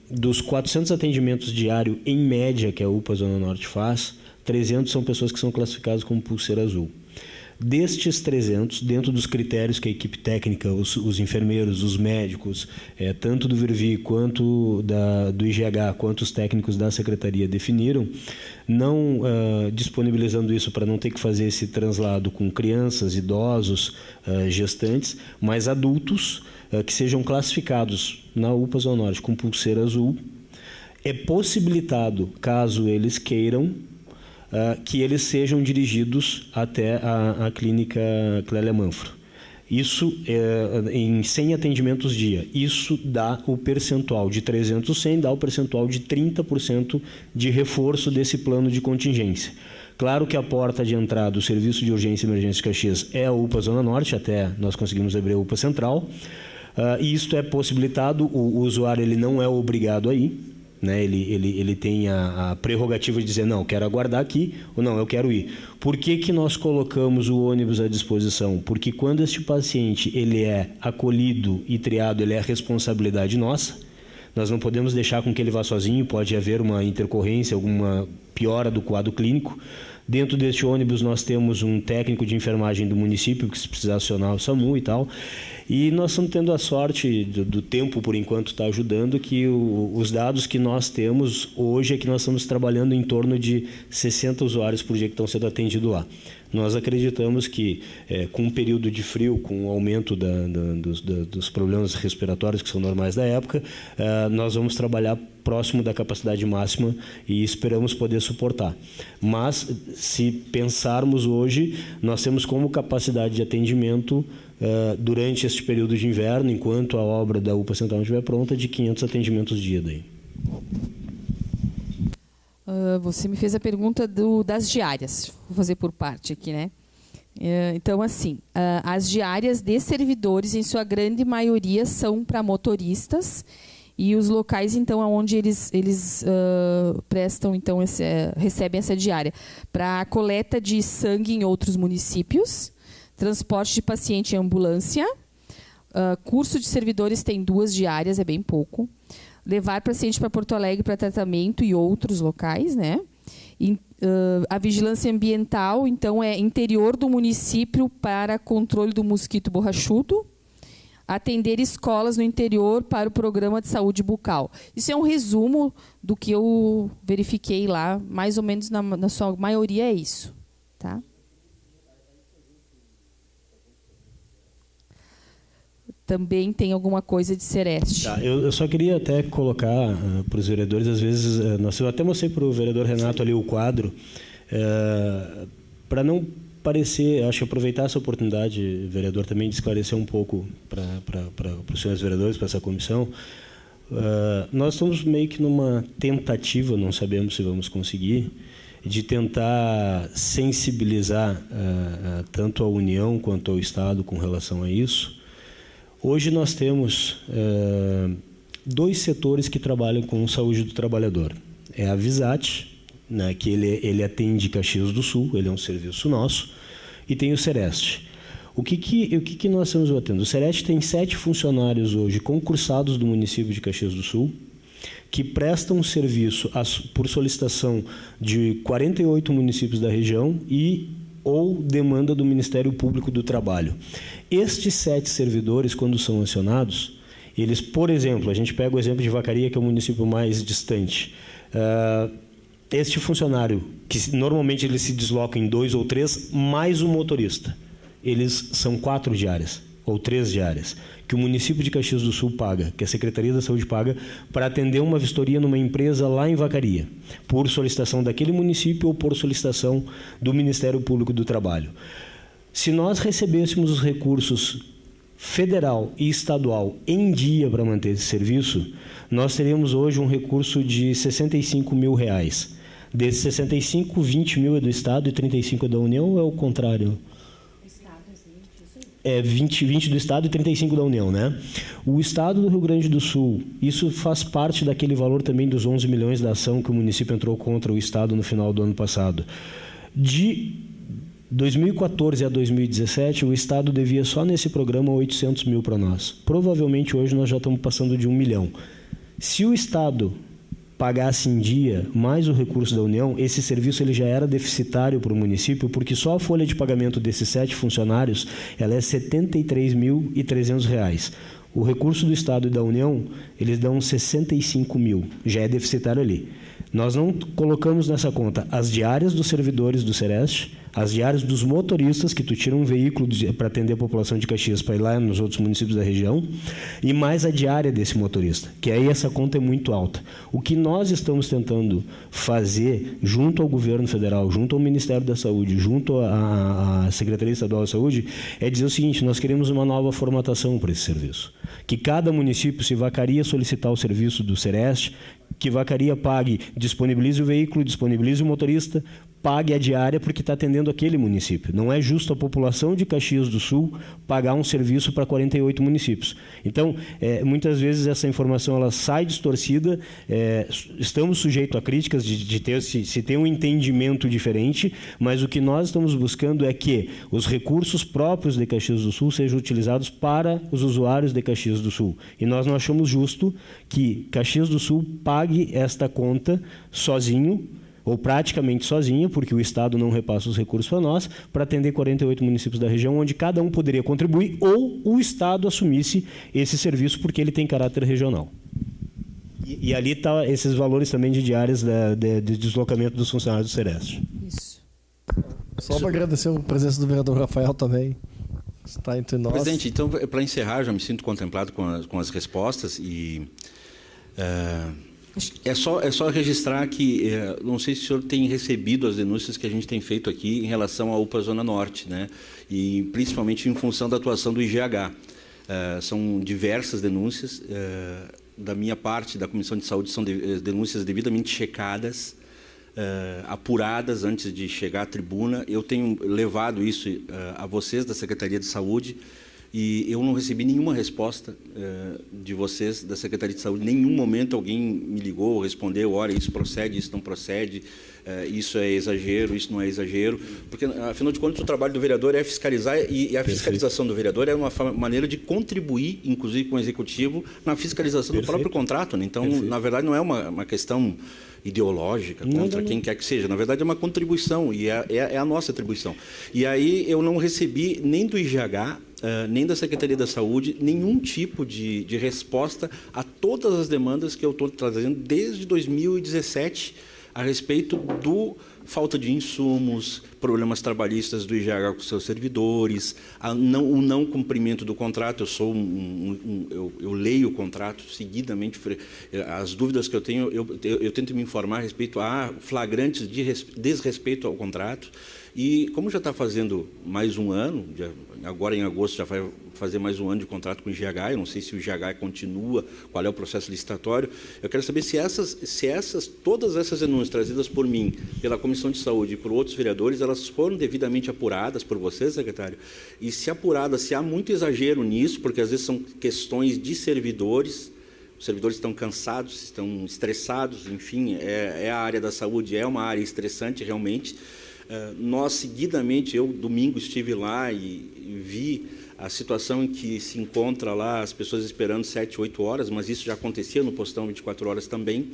dos 400 atendimentos diários, em média, que a UPA Zona Norte faz, 300 são pessoas que são classificadas como pulseira azul. Destes 300, dentro dos critérios que a equipe técnica, os enfermeiros, os médicos, tanto do Virvi quanto do IGH, quanto os técnicos da Secretaria definiram, não disponibilizando isso para não ter que fazer esse translado com crianças, idosos, gestantes, mas adultos que sejam classificados na UPA Zona Norte com pulseira azul, é possibilitado, caso eles queiram, que eles sejam dirigidos até a clínica Clélia Manfro. Isso em 100 atendimentos dia. Isso dá o percentual de 300, 100, dá o percentual de 30% de reforço desse plano de contingência. Claro que a porta de entrada do Serviço de Urgência e Emergência de Caxias é a UPA Zona Norte, até nós conseguimos abrir a UPA Central. E isto é possibilitado, o usuário ele não é obrigado a ir. Né? Ele tem a prerrogativa de dizer, não, quero aguardar aqui, ou não, eu quero ir. Por que nós colocamos o ônibus à disposição? Porque quando este paciente ele é acolhido e triado, ele é responsabilidade nossa. Nós não podemos deixar com que ele vá sozinho, pode haver uma intercorrência, alguma piora do quadro clínico. Dentro deste ônibus nós temos um técnico de enfermagem do município, que se precisar acionar o SAMU e tal. E nós estamos tendo a sorte do tempo, por enquanto, está ajudando, que os dados que nós temos hoje é que nós estamos trabalhando em torno de 60 usuários por dia que estão sendo atendidos lá. Nós acreditamos que, com um período de frio, com o aumento dos problemas respiratórios que são normais da época, nós vamos trabalhar próximo da capacidade máxima e esperamos poder suportar. Mas, se pensarmos hoje, nós temos como capacidade de atendimento, durante este período de inverno, enquanto a obra da UPA Central não estiver pronta, de 500 atendimentos dia daí. Você me fez a pergunta das diárias. Vou fazer por parte aqui, né? Então, assim, as diárias de servidores, em sua grande maioria, são para motoristas, e os locais, então, onde eles prestam, então, recebem essa diária para coleta de sangue em outros municípios, transporte de paciente em ambulância, curso de servidores tem 2 diárias, é bem pouco. Levar paciente para Porto Alegre para tratamento e outros locais, né? A vigilância ambiental, então, é interior do município para controle do mosquito borrachudo. Atender escolas no interior para o programa de saúde bucal. Isso é um resumo do que eu verifiquei lá, mais ou menos na sua maioria é isso, tá? Também tem alguma coisa de Sereste. Tá, eu só queria até colocar para os vereadores, às vezes, eu até mostrei para o vereador Renato ali o quadro, para não parecer, acho que aproveitar essa oportunidade, vereador, também de esclarecer um pouco para os senhores vereadores, para essa comissão. Nós estamos meio que numa tentativa, não sabemos se vamos conseguir, de tentar sensibilizar tanto a União quanto ao Estado com relação a isso. Hoje nós temos 2 setores que trabalham com saúde do trabalhador. É a Visat, né, que ele atende Caxias do Sul, ele é um serviço nosso, e tem o Sereste. O que nós estamos batendo? O Sereste tem 7 funcionários hoje concursados do município de Caxias do Sul, que prestam serviço por solicitação de 48 municípios da região ou demanda do Ministério Público do Trabalho. Estes 7 servidores, quando são acionados, eles, por exemplo, a gente pega o exemplo de Vacaria, que é o município mais distante. Este funcionário, que normalmente ele se desloca em 2 ou 3, mais o motorista. Eles são 4 diárias, ou 3 diárias, que o município de Caxias do Sul paga, que a Secretaria da Saúde paga, para atender uma vistoria numa empresa lá em Vacaria, por solicitação daquele município ou por solicitação do Ministério Público do Trabalho. Se nós recebêssemos os recursos federal e estadual em dia para manter esse serviço, nós teríamos hoje um recurso de R$65 mil. Desses 65, 20 mil é do Estado e 35 é da União, ou é o contrário? É 20 do Estado e 35 da União, né? O Estado do Rio Grande do Sul, isso faz parte daquele valor também dos 11 milhões da ação que o município entrou contra o Estado no final do ano passado. De 2014 a 2017, o Estado devia só nesse programa 800 mil para nós. Provavelmente hoje nós já estamos passando de 1 milhão. Se o Estado pagasse em dia mais o recurso da União, esse serviço ele já era deficitário para o município, porque só a folha de pagamento desses 7 funcionários ela é R$ 73.300. O recurso do Estado e da União, eles dão 65 mil, já é deficitário ali. Nós não colocamos nessa conta as diárias dos servidores do Sereste, as diárias dos motoristas, que tu tira um veículo para atender a população de Caxias para ir lá nos outros municípios da região, e mais a diária desse motorista, que aí essa conta é muito alta. O que nós estamos tentando fazer junto ao governo federal, junto ao Ministério da Saúde, junto à Secretaria Estadual da Saúde, é dizer o seguinte: nós queremos uma nova formatação para esse serviço. Que cada município, se vacaria solicitar o serviço do Sereste, que vacaria pague, disponibilize o veículo, disponibilize o motorista, pague a diária porque está atendendo aquele município. Não é justo a população de Caxias do Sul pagar um serviço para 48 municípios. Então, muitas vezes essa informação ela sai distorcida, estamos sujeitos a críticas de ter, se tem um entendimento diferente, mas o que nós estamos buscando é que os recursos próprios de Caxias do Sul sejam utilizados para os usuários de Caxias do Sul. E nós não achamos justo que Caxias do Sul pague esta conta sozinho, ou praticamente sozinha, porque o Estado não repassa os recursos para nós, para atender 48 municípios da região, onde cada um poderia contribuir, ou o Estado assumisse esse serviço, porque ele tem caráter regional. E ali estão esses valores também de diárias de deslocamento dos funcionários do Sereste. Isso. Só para agradecer a presença do vereador Rafael também, que está entre nós. Presidente, então, para encerrar, já me sinto contemplado com as respostas e... É só registrar que, não sei se o senhor tem recebido as denúncias que a gente tem feito aqui em relação à UPA Zona Norte, né? E principalmente em função da atuação do IGH. São diversas denúncias. Da minha parte, da Comissão de Saúde, são denúncias devidamente checadas, apuradas antes de chegar à tribuna. Eu tenho levado isso a vocês da Secretaria de Saúde, e eu não recebi nenhuma resposta de vocês, da Secretaria de Saúde. Em nenhum momento alguém me ligou, respondeu: olha, isso procede, isso não procede, isso é exagero, isso não é exagero. Porque, afinal de contas, o trabalho do vereador é fiscalizar, e a fiscalização do vereador é uma maneira de contribuir, inclusive com o Executivo, na fiscalização do próprio contrato, né? Então, na verdade, não é uma questão ideológica contra quem quer que seja. Na verdade, é uma contribuição, e é a nossa atribuição. E aí eu não recebi nem do IGH, nem da Secretaria da Saúde, nenhum tipo de resposta a todas as demandas que eu estou trazendo desde 2017 a respeito do falta de insumos, problemas trabalhistas do IGH com seus servidores, o não cumprimento do contrato. Eu leio o contrato seguidamente. As dúvidas que eu tenho, eu tento me informar a respeito a flagrantes de desrespeito ao contrato. E como já está fazendo mais um ano, agora em agosto já vai fazer mais um ano de contrato com o IGH, eu não sei se o IGH continua, qual é o processo licitatório, eu quero saber se todas essas denúncias trazidas por mim, pela Comissão de Saúde e por outros vereadores, elas foram devidamente apuradas por você, secretário, e se apuradas, se há muito exagero nisso, porque às vezes são questões de servidores. Os servidores estão cansados, estão estressados, enfim, a área da saúde é uma área estressante realmente. Nós, seguidamente, eu domingo estive lá e vi a situação em que se encontra lá as pessoas esperando 7, 8 horas, mas isso já acontecia no postão 24 horas também,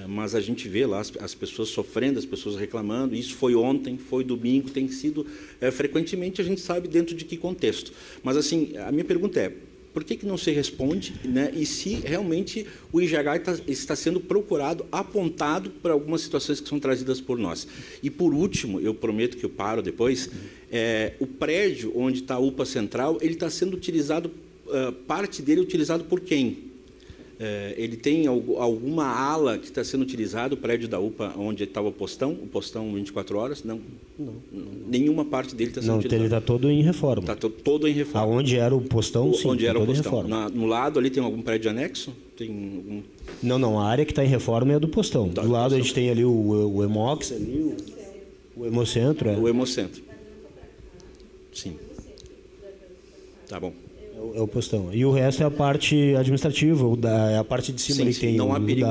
mas a gente vê lá as pessoas sofrendo, as pessoas reclamando. Isso foi ontem, foi domingo, tem sido frequentemente, a gente sabe dentro de que contexto. Mas, assim, a minha pergunta é: por que não se responde, né? E se realmente o IGH está sendo procurado, apontado para algumas situações que são trazidas por nós. E, por último, eu prometo que eu paro depois, o prédio onde está a UPA Central, ele está sendo utilizado, parte dele é utilizado por quem? Ele tem alguma ala que está sendo utilizado, o prédio da UPA, onde estava o postão 24 horas? Não. Nenhuma parte dele está sendo utilizado. Ele está todo em reforma. Está todo em reforma. Aonde era o postão, sim. Onde era o postão. No lado ali tem algum prédio anexo? Tem algum... Não, a área que está em reforma é a do postão. Do lado a gente tem ali o Hemox, ali, o Hemocentro. O Hemocentro. Sim. Tá bom. É o postão. E o resto é a parte administrativa, é a parte de cima ali que tem. Não há perigo,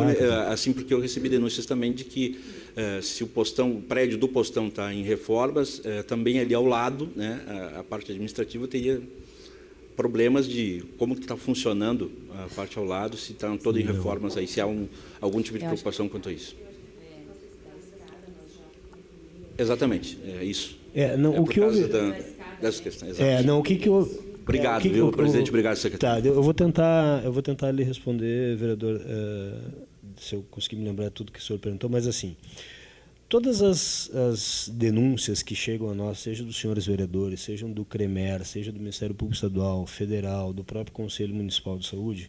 assim, porque eu recebi denúncias também de que se o prédio do postão está em reformas, também ali ao lado, né, a parte administrativa teria problemas de como está funcionando a parte ao lado, se estão todas em reformas aí, se há algum tipo de preocupação quanto a isso. Exatamente, é isso. O que houve dessas questões. o que houve. Obrigado, presidente. Obrigado, secretário. Tá, eu vou tentar lhe responder, vereador, se eu conseguir me lembrar tudo que o senhor perguntou, mas assim, todas as denúncias que chegam a nós, seja dos senhores vereadores, sejam do CREMER, seja do Ministério Público Estadual, Federal, do próprio Conselho Municipal de Saúde,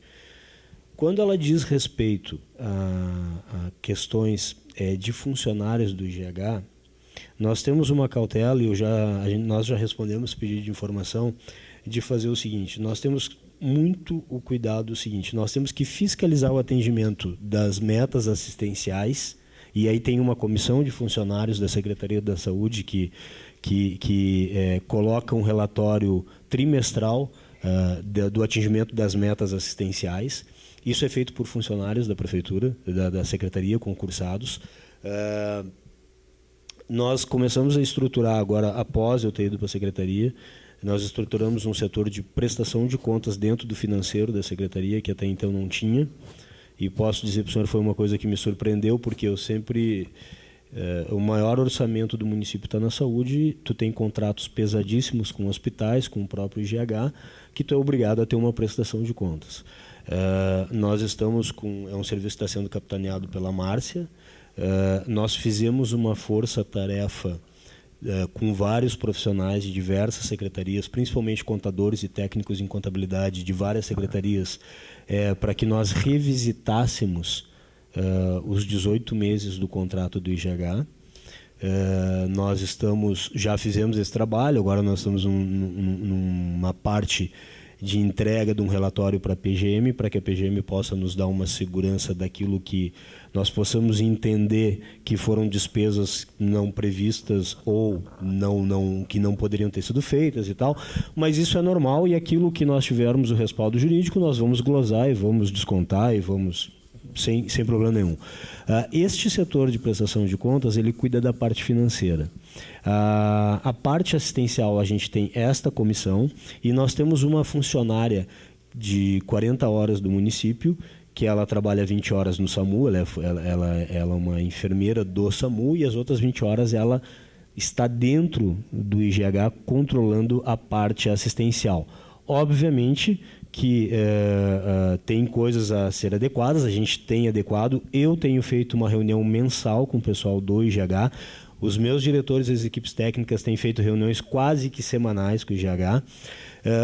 quando ela diz respeito a questões de funcionários do IGH, nós temos uma cautela, e nós já respondemos pedido de informação, de fazer o seguinte: nós temos muito o cuidado seguinte, nós temos que fiscalizar o atendimento das metas assistenciais, e aí tem uma comissão de funcionários da Secretaria da Saúde que coloca um relatório trimestral do atingimento das metas assistenciais. Isso é feito por funcionários da Prefeitura, da Secretaria, concursados. Nós começamos a estruturar agora, após eu ter ido para a Secretaria, nós estruturamos um setor de prestação de contas dentro do financeiro da Secretaria, que até então não tinha. E posso dizer para o senhor, foi uma coisa que me surpreendeu, porque eu sempre... o maior orçamento do município está na saúde, tu tem contratos pesadíssimos com hospitais, com o próprio IGH, que tu é obrigado a ter uma prestação de contas. Nós estamos com... É um serviço que está sendo capitaneado pela Márcia. Nós fizemos uma força-tarefa com vários profissionais de diversas secretarias, principalmente contadores e técnicos em contabilidade de várias secretarias, para que nós revisitássemos os 18 meses do contrato do IGH. Nós já fizemos esse trabalho, agora nós estamos numa parte de entrega de um relatório para a PGM, para que a PGM possa nos dar uma segurança daquilo que nós possamos entender que foram despesas não previstas ou que não poderiam ter sido feitas e tal, mas isso é normal, e aquilo que nós tivermos o respaldo jurídico, nós vamos glosar e vamos descontar e vamos... Sem problema nenhum. Este setor de prestação de contas, ele cuida da parte financeira. A parte assistencial, a gente tem esta comissão, e nós temos uma funcionária de 40 horas do município, que ela trabalha 20 horas no SAMU, ela é uma enfermeira do SAMU, e as outras 20 horas ela está dentro do IGH controlando a parte assistencial. Obviamente que tem coisas a ser adequadas, a gente tem adequado. Eu tenho feito uma reunião mensal com o pessoal do IGH, os meus diretores e as equipes técnicas têm feito reuniões quase que semanais com o IGH.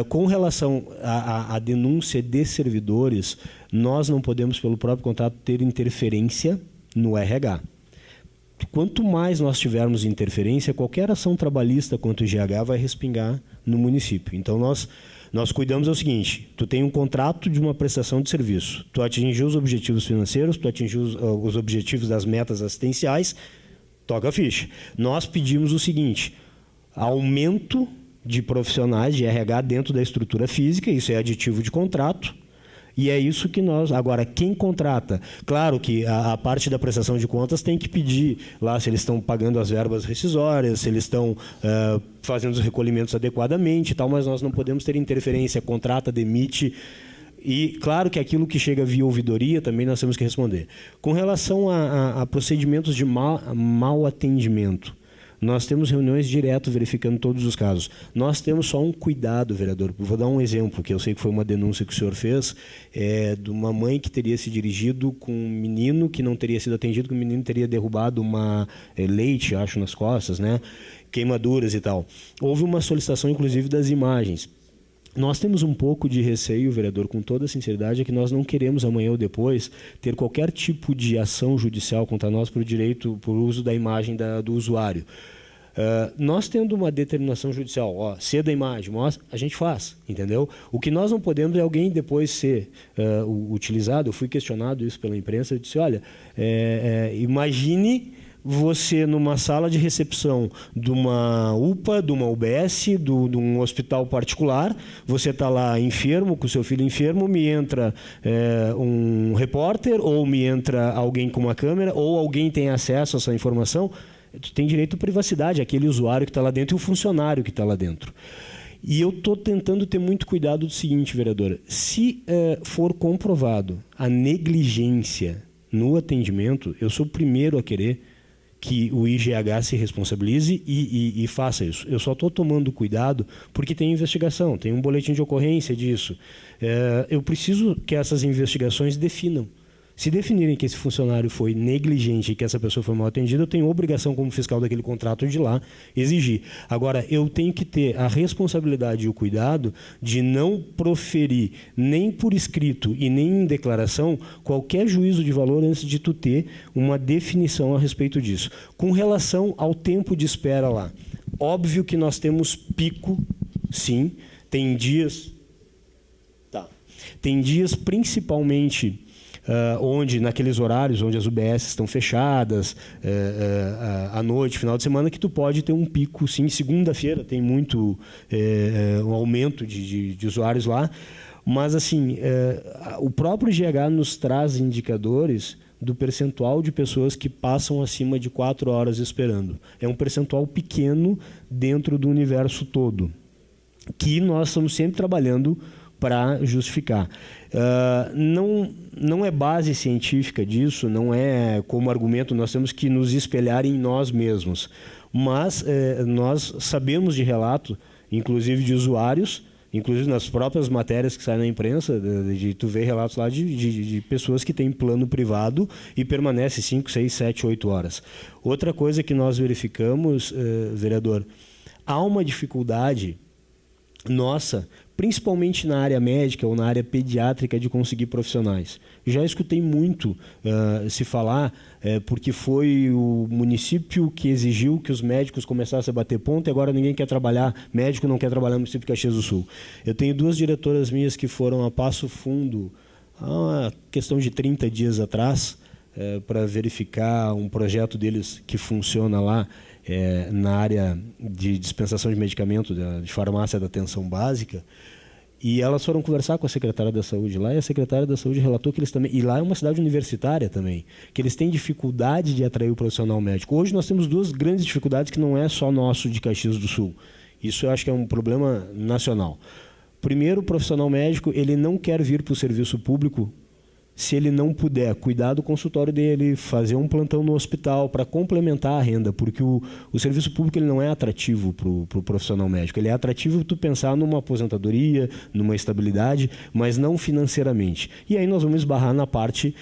Com relação à denúncia de servidores, nós não podemos, pelo próprio contrato, ter interferência no RH. Quanto mais nós tivermos interferência, qualquer ação trabalhista contra o IGH vai respingar no município. Então, nós cuidamos é o seguinte: tu tem um contrato de uma prestação de serviço, tu atingiu os objetivos financeiros, tu atingiu os objetivos das metas assistenciais, toca a ficha. Nós pedimos o seguinte: aumento de profissionais de RH dentro da estrutura física, isso é aditivo de contrato, e é isso que nós... Agora, quem contrata? Claro que a parte da prestação de contas tem que pedir lá se eles estão pagando as verbas rescisórias, se eles estão fazendo os recolhimentos adequadamente e tal, mas nós não podemos ter interferência, contrata, demite. E claro que aquilo que chega via ouvidoria também nós temos que responder. Com relação a procedimentos de mau atendimento, nós temos reuniões direto verificando todos os casos. Nós temos só um cuidado, vereador. Vou dar um exemplo, que eu sei que foi uma denúncia que o senhor fez, de uma mãe que teria se dirigido com um menino que não teria sido atendido, que o menino teria derrubado leite, acho, nas costas, né? Queimaduras e tal. Houve uma solicitação, inclusive, das imagens. Nós temos um pouco de receio, vereador, com toda a sinceridade, é que nós não queremos amanhã ou depois ter qualquer tipo de ação judicial contra nós por uso da imagem do usuário. Nós tendo uma determinação judicial, ceda a imagem, a gente faz, entendeu? O que nós não podemos é alguém depois ser utilizado. Eu fui questionado isso pela imprensa, eu disse, olha, imagine você numa sala de recepção de uma UPA, de uma UBS, de um hospital particular, você está lá enfermo, com o seu filho enfermo, me entra um repórter, ou me entra alguém com uma câmera, ou alguém tem acesso a essa informação. Tu tem direito à privacidade, aquele usuário que está lá dentro e o funcionário que está lá dentro. E eu estou tentando ter muito cuidado do seguinte, vereadora. Se for comprovado a negligência no atendimento, eu sou o primeiro a querer que o IGH se responsabilize e faça isso. Eu só estou tomando cuidado porque tem investigação, tem um boletim de ocorrência disso. Eu preciso que essas investigações definam. Se definirem que esse funcionário foi negligente e que essa pessoa foi mal atendida, eu tenho obrigação como fiscal daquele contrato de ir lá exigir. Agora, eu tenho que ter a responsabilidade e o cuidado de não proferir, nem por escrito e nem em declaração, qualquer juízo de valor antes de tu ter uma definição a respeito disso. Com relação ao tempo de espera lá, óbvio que nós temos pico, sim, tem dias principalmente onde, naqueles horários onde as UBS estão fechadas, à noite, final de semana, que tu pode ter um pico, sim. Segunda-feira tem muito um aumento de usuários lá, mas assim, o próprio GH nos traz indicadores do percentual de pessoas que passam acima de 4 horas esperando. É um percentual pequeno dentro do universo todo, que nós estamos sempre trabalhando para justificar. Não é base científica disso, não é como argumento, nós temos que nos espelhar em nós mesmos. Mas nós sabemos de relato, inclusive de usuários, inclusive nas próprias matérias que saem na imprensa, tu vê relatos lá de pessoas que têm plano privado e permanecem 5, 6, 7, 8 horas. Outra coisa que nós verificamos, vereador, há uma dificuldade nossa, principalmente na área médica ou na área pediátrica, de conseguir profissionais. Já escutei muito se falar, porque foi o município que exigiu que os médicos começassem a bater ponto e agora ninguém quer trabalhar, médico não quer trabalhar no município de Caxias do Sul. Eu tenho 2 diretoras minhas que foram a Passo Fundo há uma questão de 30 dias atrás, para verificar um projeto deles que funciona lá, na área de dispensação de medicamento, de farmácia da atenção básica, e elas foram conversar com a secretária da Saúde lá, e a secretária da Saúde relatou que eles também, e lá é uma cidade universitária também, que eles têm dificuldade de atrair o profissional médico. Hoje nós temos 2 grandes dificuldades que não é só nosso de Caxias do Sul. Isso eu acho que é um problema nacional. Primeiro, o profissional médico, ele não quer vir para o serviço público se ele não puder cuidar do consultório dele, fazer um plantão no hospital para complementar a renda, porque o serviço público ele não é atrativo para o profissional médico. Ele é atrativo tu pensar numa aposentadoria, numa estabilidade, mas não financeiramente. E aí nós vamos esbarrar na parte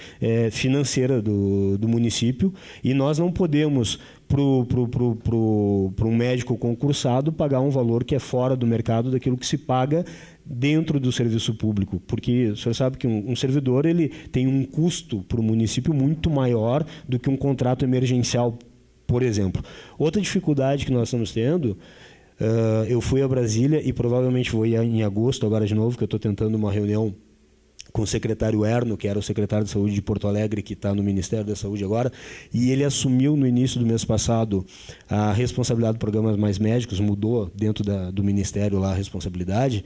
financeira do município, e nós não podemos, para um médico concursado, pagar um valor que é fora do mercado daquilo que se paga dentro do serviço público, porque o senhor sabe que um servidor ele tem um custo para o município muito maior do que um contrato emergencial, por exemplo. Outra dificuldade que nós estamos tendo, eu fui a Brasília e provavelmente vou ir em agosto agora de novo, que eu estou tentando uma reunião com o secretário Erno, que era o secretário de Saúde de Porto Alegre, que está no Ministério da Saúde agora, e ele assumiu no início do mês passado a responsabilidade do programa Mais Médicos, mudou dentro do Ministério lá a responsabilidade.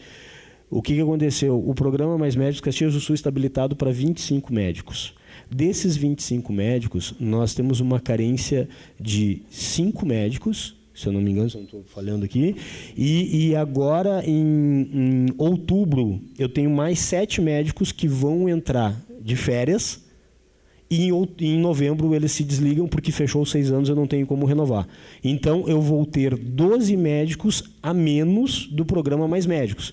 O que aconteceu? O programa Mais Médicos Caxias do Sul está habilitado para 25 médicos. Desses 25 médicos, nós temos uma carência de 5 médicos, se eu não me engano, se eu não estou falhando aqui, e agora, em outubro, eu tenho mais 7 médicos que vão entrar de férias, e em novembro eles se desligam porque fechou 6 anos, eu não tenho como renovar. Então, eu vou ter 12 médicos a menos do programa Mais Médicos.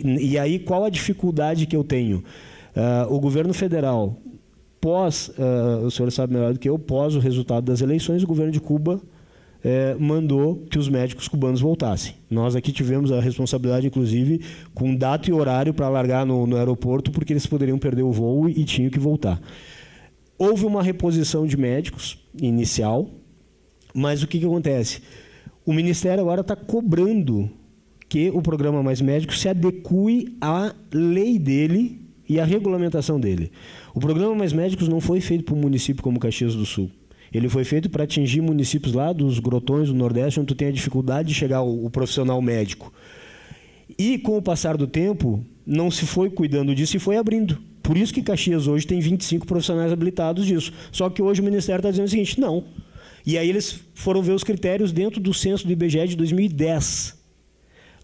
E aí, qual a dificuldade que eu tenho? O governo federal, o senhor sabe melhor do que eu, pós o resultado das eleições, o governo de Cuba mandou que os médicos cubanos voltassem. Nós aqui tivemos a responsabilidade, inclusive, com data e horário para largar no aeroporto, porque eles poderiam perder o voo e tinham que voltar. Houve uma reposição de médicos inicial, mas o que acontece? O Ministério agora está cobrando que o programa Mais Médicos se adeque à lei dele e à regulamentação dele. O programa Mais Médicos não foi feito para um município como Caxias do Sul. Ele foi feito para atingir municípios lá dos grotões do Nordeste, onde tu tem a dificuldade de chegar o profissional médico. E, com o passar do tempo, não se foi cuidando disso e foi abrindo. Por isso que Caxias hoje tem 25 profissionais habilitados disso. Só que hoje o Ministério está dizendo o seguinte, não. E aí eles foram ver os critérios dentro do censo do IBGE de 2010.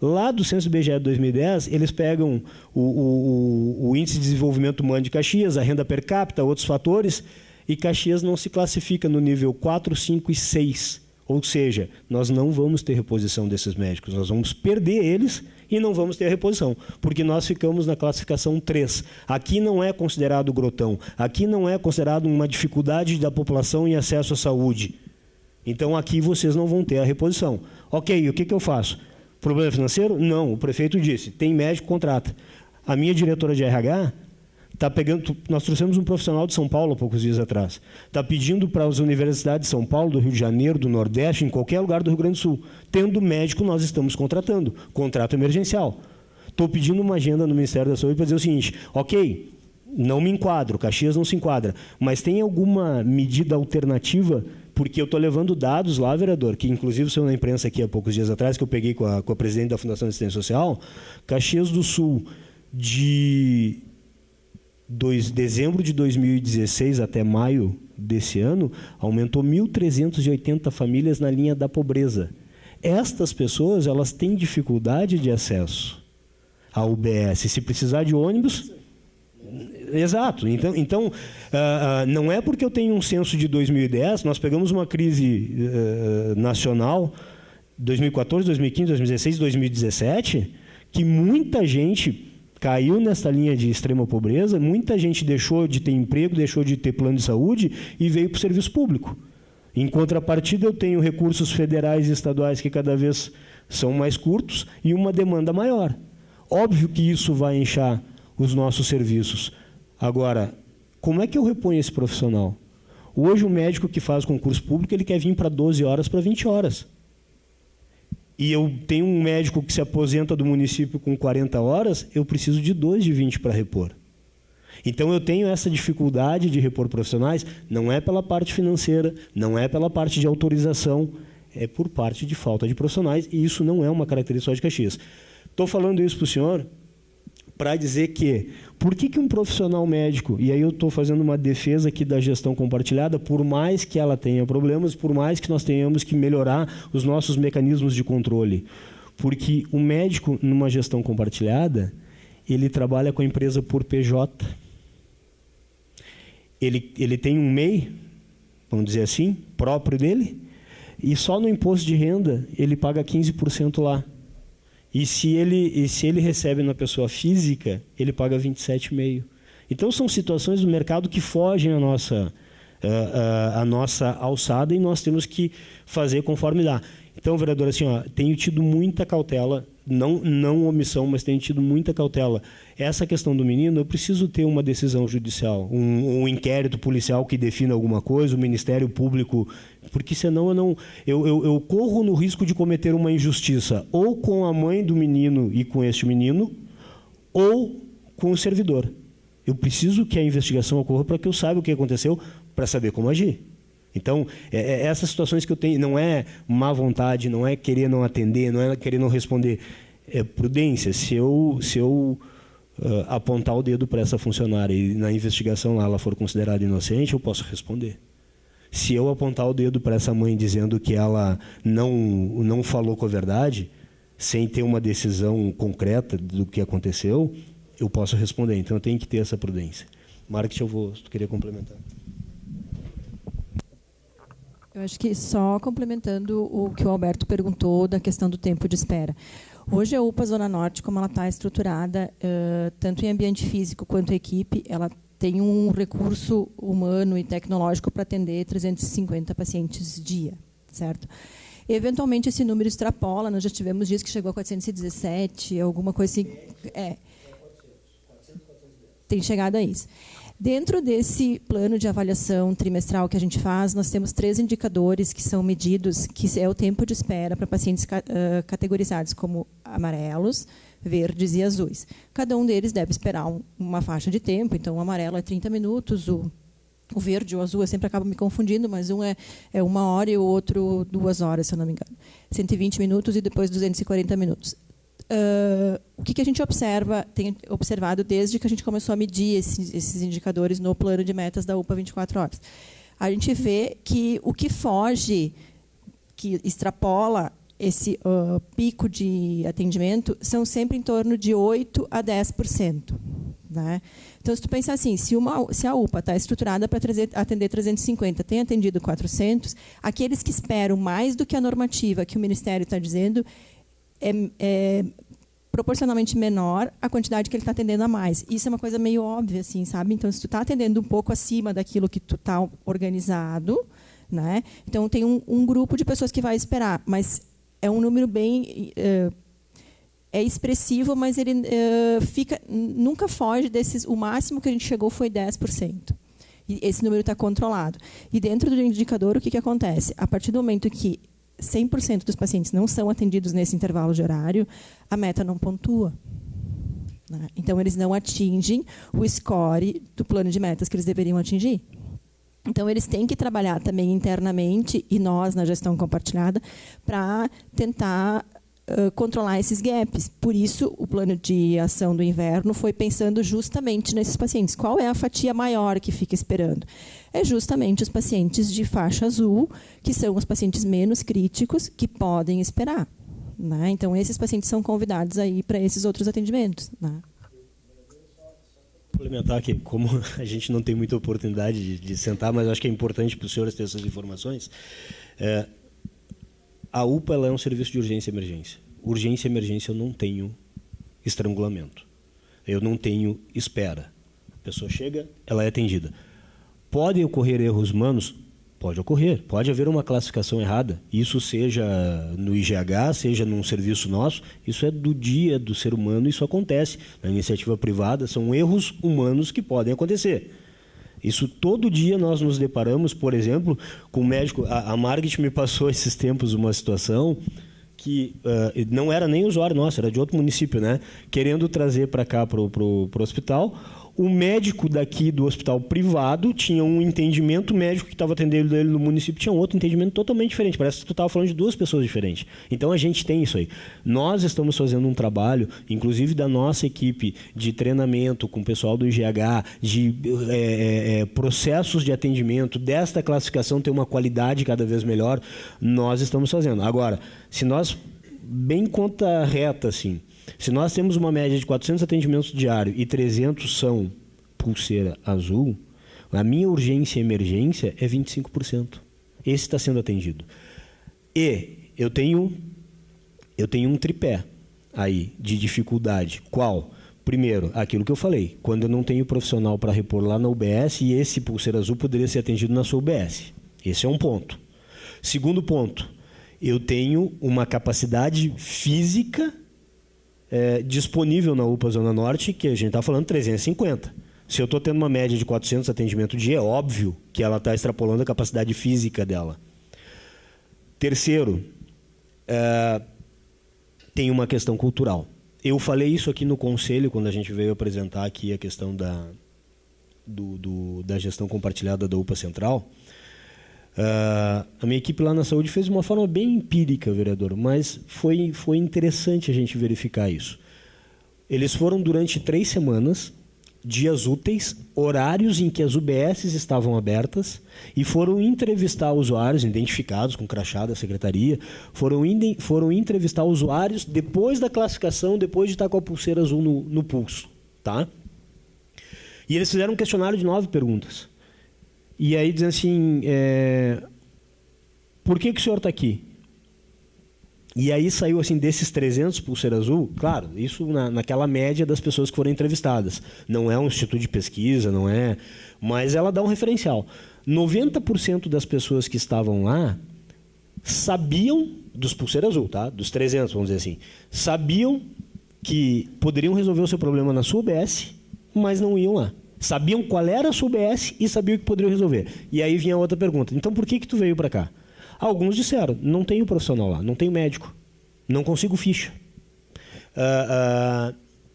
Lá do censo do IBGE de 2010, eles pegam o índice de desenvolvimento humano de Caxias, a renda per capita, outros fatores, e Caxias não se classifica no nível 4, 5 e 6. Ou seja, nós não vamos ter reposição desses médicos, nós vamos perder eles e não vamos ter a reposição, porque nós ficamos na classificação 3. Aqui não é considerado grotão, aqui não é considerado uma dificuldade da população em acesso à saúde. Então, aqui vocês não vão ter a reposição. Ok, o que eu faço? Problema financeiro? Não, o prefeito disse, tem médico, contrata. A minha diretora de RH está pegando... Nós trouxemos um profissional de São Paulo há poucos dias atrás. Está pedindo para as universidades de São Paulo, do Rio de Janeiro, do Nordeste, em qualquer lugar do Rio Grande do Sul. Tendo médico, nós estamos contratando. Contrato emergencial. Estou pedindo uma agenda no Ministério da Saúde para dizer o seguinte, ok, não me enquadro, Caxias não se enquadra, mas tem alguma medida alternativa? Porque eu estou levando dados lá, vereador, que inclusive saiu na imprensa aqui há poucos dias atrás, que eu peguei com a presidente da Fundação de Assistência Social, Caxias do Sul, de dezembro de 2016 até maio desse ano, aumentou 1.380 famílias na linha da pobreza. Estas pessoas, elas têm dificuldade de acesso à UBS. Se precisar de ônibus... Exato. Então não é porque eu tenho um censo de 2010, nós pegamos uma crise nacional, 2014, 2015, 2016, 2017, que muita gente caiu nessa linha de extrema pobreza, muita gente deixou de ter emprego, deixou de ter plano de saúde e veio para o serviço público. Em contrapartida, eu tenho recursos federais e estaduais que cada vez são mais curtos e uma demanda maior. Óbvio que isso vai inchar os nossos serviços. Agora, como é que eu reponho esse profissional? Hoje, o médico que faz concurso público, ele quer vir para 12 horas, para 20 horas. E eu tenho um médico que se aposenta do município com 40 horas, eu preciso de 2 de 20 para repor. Então, eu tenho essa dificuldade de repor profissionais, não é pela parte financeira, não é pela parte de autorização, é por parte de falta de profissionais, e isso não é uma característica só de Caxias. Estou falando isso para o senhor para dizer que, por que um profissional médico, e aí eu estou fazendo uma defesa aqui da gestão compartilhada, por mais que ela tenha problemas, por mais que nós tenhamos que melhorar os nossos mecanismos de controle, porque o médico, numa gestão compartilhada, ele trabalha com a empresa por PJ. Ele tem um MEI, vamos dizer assim, próprio dele, e só no imposto de renda ele paga 15% lá. E se ele recebe na pessoa física, ele paga 27,5%. Então, são situações do mercado que fogem à nossa alçada e nós temos que fazer conforme dá. Então, vereador, assim, tenho tido muita cautela, não omissão, mas tenho tido muita cautela. Essa questão do menino, eu preciso ter uma decisão judicial, um inquérito policial que defina alguma coisa, o Ministério Público, porque senão eu corro no risco de cometer uma injustiça, ou com a mãe do menino e com este menino, ou com o servidor. Eu preciso que a investigação ocorra para que eu saiba o que aconteceu, para saber como agir. Então, essas situações que eu tenho, não é má vontade, não é querer não atender, não é querer não responder, é prudência. Se eu apontar o dedo para essa funcionária e na investigação lá ela for considerada inocente, eu posso responder. Se eu apontar o dedo para essa mãe dizendo que ela não falou com a verdade, sem ter uma decisão concreta do que aconteceu, eu posso responder. Então, eu tenho que ter essa prudência. Marques, se tu queria complementar. Eu acho que só complementando o que o Alberto perguntou da questão do tempo de espera. Hoje a UPA Zona Norte, como ela está estruturada, tanto em ambiente físico quanto equipe, ela tem um recurso humano e tecnológico para atender 350 pacientes dia, certo? Eventualmente esse número extrapola, nós já tivemos dias que chegou a 417, alguma coisa assim. Tem chegado a isso. Dentro desse plano de avaliação trimestral que a gente faz, nós temos 3 indicadores que são medidos, que é o tempo de espera para pacientes categorizados como amarelos, verdes e azuis. Cada um deles deve esperar uma faixa de tempo, então o amarelo é 30 minutos, o verde e o azul eu sempre acabo me confundindo, mas um é 1 hora e o outro 2 horas, se eu não me engano. 120 minutos e depois 240 minutos. O que a gente tem observado desde que a gente começou a medir esses indicadores no plano de metas da UPA 24 horas? A gente vê que o que foge, que extrapola, esse pico de atendimento são sempre em torno de 8% a 10%. Né? Então, se tu pensar assim, se a UPA está estruturada para atender 350, tem atendido 400, aqueles que esperam mais do que a normativa que o Ministério está dizendo é proporcionalmente menor a quantidade que ele está atendendo a mais. Isso é uma coisa meio óbvia, assim, sabe? Então, se tu está atendendo um pouco acima daquilo que tu está organizado, né? Então, tem um grupo de pessoas que vai esperar, mas é um número bem... é expressivo, mas ele nunca foge desses... O máximo que a gente chegou foi 10%. E esse número está controlado. E dentro do indicador, o que acontece? A partir do momento que 100% dos pacientes não são atendidos nesse intervalo de horário, a meta não pontua. Né? Então, eles não atingem o score do plano de metas que eles deveriam atingir. Então, eles têm que trabalhar também internamente, e nós, na gestão compartilhada, para tentar controlar esses gaps. Por isso, o plano de ação do inverno foi pensando justamente nesses pacientes. Qual é a fatia maior que fica esperando? É justamente os pacientes de faixa azul, que são os pacientes menos críticos, que podem esperar. Né? Então, esses pacientes são convidados aí para esses outros atendimentos. Né? Complementar que, como a gente não tem muita oportunidade de sentar, mas acho que é importante para os senhores ter essas informações, a UPA ela é um serviço de urgência e emergência. Urgência e emergência eu não tenho estrangulamento. Eu não tenho espera. A pessoa chega, ela é atendida. Podem ocorrer erros humanos? Pode ocorrer. Pode haver uma classificação errada. Isso seja no IGH, seja num serviço nosso. Isso é do dia do ser humano, isso acontece. Na iniciativa privada, são erros humanos que podem acontecer. Isso todo dia nós nos deparamos, por exemplo, com o médico. A Margit me passou esses tempos uma situação que não era nem usuário nosso, era de outro município, né? Querendo trazer para cá, para o hospital. O médico daqui do hospital privado tinha um entendimento, o médico que estava atendendo ele no município tinha outro entendimento totalmente diferente. Parece que tu estava falando de duas pessoas diferentes. Então, a gente tem isso aí. Nós estamos fazendo um trabalho, inclusive da nossa equipe de treinamento com o pessoal do IGH, de processos de atendimento, desta classificação ter uma qualidade cada vez melhor, nós estamos fazendo. Agora, se nós, bem conta reta, assim, se nós temos uma média de 400 atendimentos diários e 300 são pulseira azul, a minha urgência e emergência é 25%. Esse está sendo atendido. E eu tenho um tripé aí de dificuldade. Qual? Primeiro, aquilo que eu falei. Quando eu não tenho profissional para repor lá na UBS e esse pulseira azul poderia ser atendido na sua UBS. Esse é um ponto. Segundo ponto, eu tenho uma capacidade física disponível na UPA Zona Norte, que a gente está falando 350. Se eu estou tendo uma média de 400 atendimentos dia, é óbvio que ela está extrapolando a capacidade física dela. Terceiro, tem uma questão cultural. Eu falei isso aqui no conselho, quando a gente veio apresentar aqui a questão da gestão compartilhada da UPA Central. A minha equipe lá na saúde fez de uma forma bem empírica, vereador, mas foi interessante a gente verificar isso. Eles foram durante 3 semanas, dias úteis, horários em que as UBSs estavam abertas, e foram entrevistar usuários identificados com crachá da secretaria, foram entrevistar usuários depois da classificação, depois de estar com a pulseira azul no pulso. Tá? E eles fizeram um questionário de 9 perguntas. E aí dizem assim, por que o senhor está aqui? E aí saiu assim, desses 300 pulseira azul, claro, isso naquela média das pessoas que foram entrevistadas. Não é um instituto de pesquisa, não é, mas ela dá um referencial. 90% das pessoas que estavam lá sabiam, dos pulseira azul, tá? Dos 300, vamos dizer assim, sabiam que poderiam resolver o seu problema na sua UBS, mas não iam lá. Sabiam qual era a sua UBS e sabiam que poderiam resolver. E aí vinha outra pergunta. Então, por que tu veio para cá? Alguns disseram, não tenho profissional lá, não tenho médico, não consigo ficha.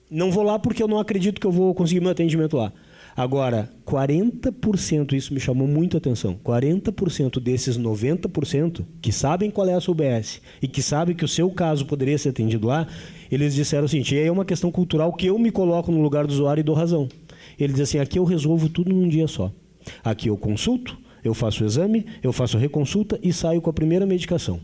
Não vou lá porque eu não acredito que eu vou conseguir meu atendimento lá. Agora, 40%, isso me chamou muito a atenção, 40% desses 90% que sabem qual é a sua UBS e que sabem que o seu caso poderia ser atendido lá, eles disseram o seguinte, e aí é uma questão cultural que eu me coloco no lugar do usuário e dou razão. Ele diz assim, aqui eu resolvo tudo num dia só. Aqui eu consulto, eu faço o exame, eu faço a reconsulta e saio com a primeira medicação.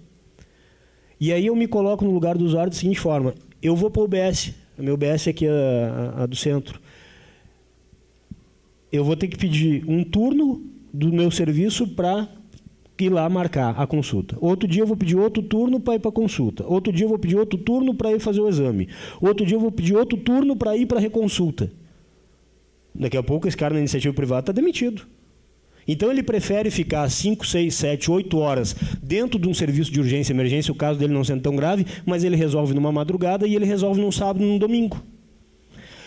E aí eu me coloco no lugar do usuário da seguinte forma: eu vou para o UBS, a minha UBS aqui é a do centro. Eu vou ter que pedir um turno do meu serviço para ir lá marcar a consulta. Outro dia eu vou pedir outro turno para ir para a consulta. Outro dia eu vou pedir outro turno para ir fazer o exame. Outro dia eu vou pedir outro turno para ir para a reconsulta. Daqui a pouco esse cara na iniciativa privada está demitido. Então ele prefere ficar 5, 6, 7, 8 horas dentro de um serviço de urgência e emergência, o caso dele não sendo tão grave, mas ele resolve numa madrugada e ele resolve num sábado e num domingo.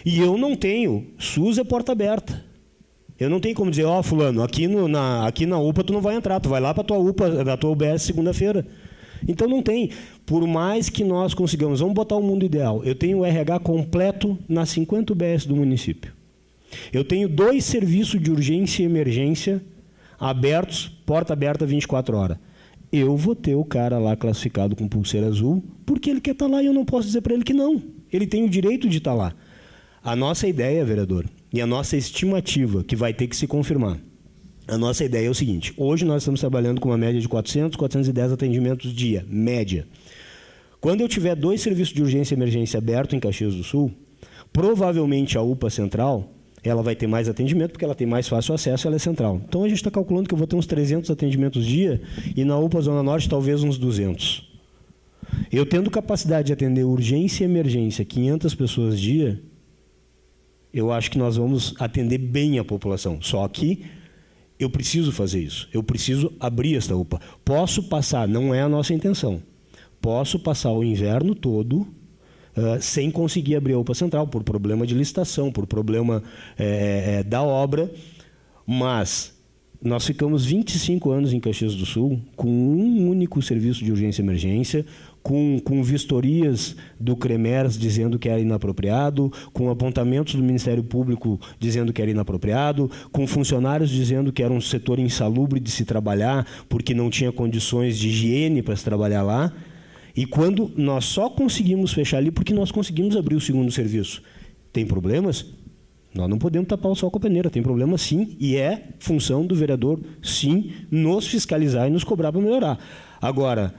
E eu não tenho, SUS é porta aberta. Eu não tenho como dizer, fulano, aqui na UPA tu não vai entrar, tu vai lá para a tua UPA, da tua UBS segunda-feira. Então não tem. Por mais que nós consigamos, vamos botar o mundo ideal, eu tenho o RH completo nas 50 UBS do município. Eu tenho 2 serviços de urgência e emergência abertos, porta aberta 24 horas. Eu vou ter o cara lá classificado com pulseira azul, porque ele quer estar lá e eu não posso dizer para ele que não. Ele tem o direito de estar lá. A nossa ideia, vereador, e a nossa estimativa, que vai ter que se confirmar, a nossa ideia é o seguinte: hoje nós estamos trabalhando com uma média de 400, 410 atendimentos dia, média. Quando eu tiver 2 serviços de urgência e emergência abertos em Caxias do Sul, provavelmente a UPA Central, ela vai ter mais atendimento, porque ela tem mais fácil acesso, ela é central. Então a gente está calculando que eu vou ter uns 300 atendimentos dia, e na UPA Zona Norte talvez uns 200. Eu tendo capacidade de atender urgência e emergência 500 pessoas dia, eu acho que nós vamos atender bem a população. Só que eu preciso fazer isso. Eu preciso abrir esta UPA. Posso passar, não é a nossa intenção, posso passar o inverno todo sem conseguir abrir a UPA Central, por problema de licitação, por problema da obra, mas nós ficamos 25 anos em Caxias do Sul com um único serviço de urgência e emergência, com vistorias do CREMERS dizendo que era inapropriado, com apontamentos do Ministério Público dizendo que era inapropriado, com funcionários dizendo que era um setor insalubre de se trabalhar porque não tinha condições de higiene para se trabalhar lá. E quando nós só conseguimos fechar ali porque nós conseguimos abrir o segundo serviço. Tem problemas? Nós não podemos tapar o sol com a peneira. Tem problema sim, e é função do vereador, sim, nos fiscalizar e nos cobrar para melhorar. Agora,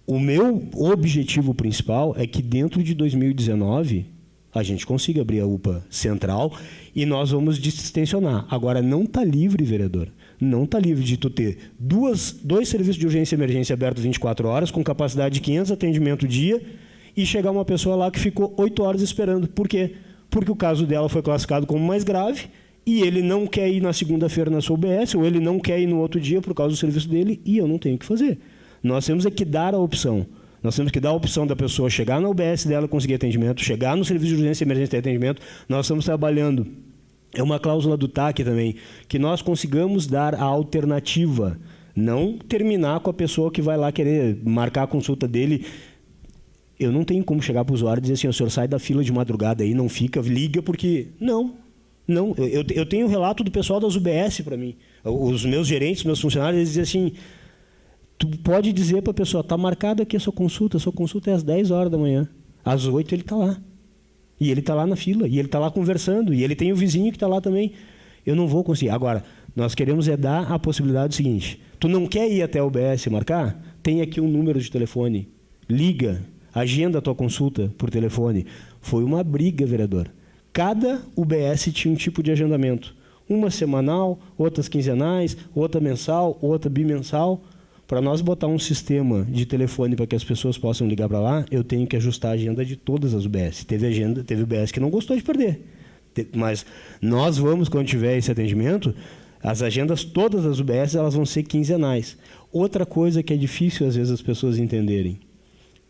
o meu objetivo principal é que dentro de 2019 a gente consiga abrir a UPA Central e nós vamos distensionar. Agora, não está livre, vereador. Não está livre de tu ter 2 serviços de urgência e emergência abertos 24 horas, com capacidade de 500 atendimentos dia, e chegar uma pessoa lá que ficou 8 horas esperando. Por quê? Porque o caso dela foi classificado como mais grave e ele não quer ir na segunda-feira na sua UBS, ou ele não quer ir no outro dia por causa do serviço dele, e eu não tenho o que fazer. Nós temos que dar a opção. Nós temos que dar a opção da pessoa chegar na UBS dela e conseguir atendimento, chegar no serviço de urgência e emergência e ter atendimento. Nós estamos trabalhando, é uma cláusula do TAC também, que nós consigamos dar a alternativa, não terminar com a pessoa que vai lá querer marcar a consulta dele. Eu não tenho como chegar para o usuário e dizer assim: o senhor sai da fila de madrugada aí, não fica, liga, porque... Não. Eu tenho um relato do pessoal das UBS para mim. Os meus gerentes, meus funcionários, eles dizem assim: tu pode dizer para a pessoa, está marcada aqui a sua consulta é às 10 horas da manhã. Às 8 ele está lá. E ele está lá na fila, e ele está lá conversando, e ele tem o vizinho que está lá também. Eu não vou conseguir. Agora, nós queremos dar a possibilidade seguinte: tu não quer ir até a UBS marcar? Tem aqui um número de telefone. Liga, agenda a tua consulta por telefone. Foi uma briga, vereador. Cada UBS tinha um tipo de agendamento. Uma semanal, outras quinzenais, outra mensal, outra bimensal. Para nós botar um sistema de telefone para que as pessoas possam ligar para lá, eu tenho que ajustar a agenda de todas as UBS. Teve UBS que não gostou de perder. Mas nós vamos, quando tiver esse atendimento, as agendas todas das UBS elas vão ser quinzenais. Outra coisa que é difícil, às vezes, as pessoas entenderem.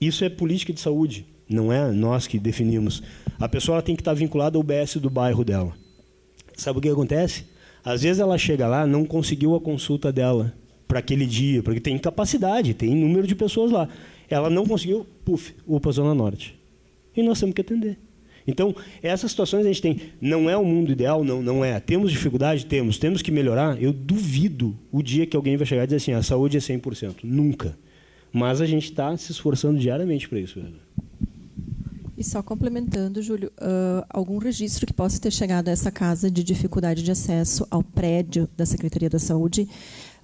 Isso é política de saúde, não é nós que definimos. A pessoa ela tem que estar vinculada ao UBS do bairro dela. Sabe o que acontece? Às vezes ela chega lá, não conseguiu a consulta dela para aquele dia, porque tem capacidade, tem número de pessoas lá. Ela não conseguiu, UPA Zona Norte. E nós temos que atender. Então, essas situações a gente tem. Não é o mundo ideal, não é. Temos dificuldade? Temos que melhorar. Eu duvido o dia que alguém vai chegar e dizer assim: a saúde é 100%. Nunca. Mas a gente está se esforçando diariamente para isso, vereador. E só complementando, Júlio, algum registro que possa ter chegado a essa casa de dificuldade de acesso ao prédio da Secretaria da Saúde,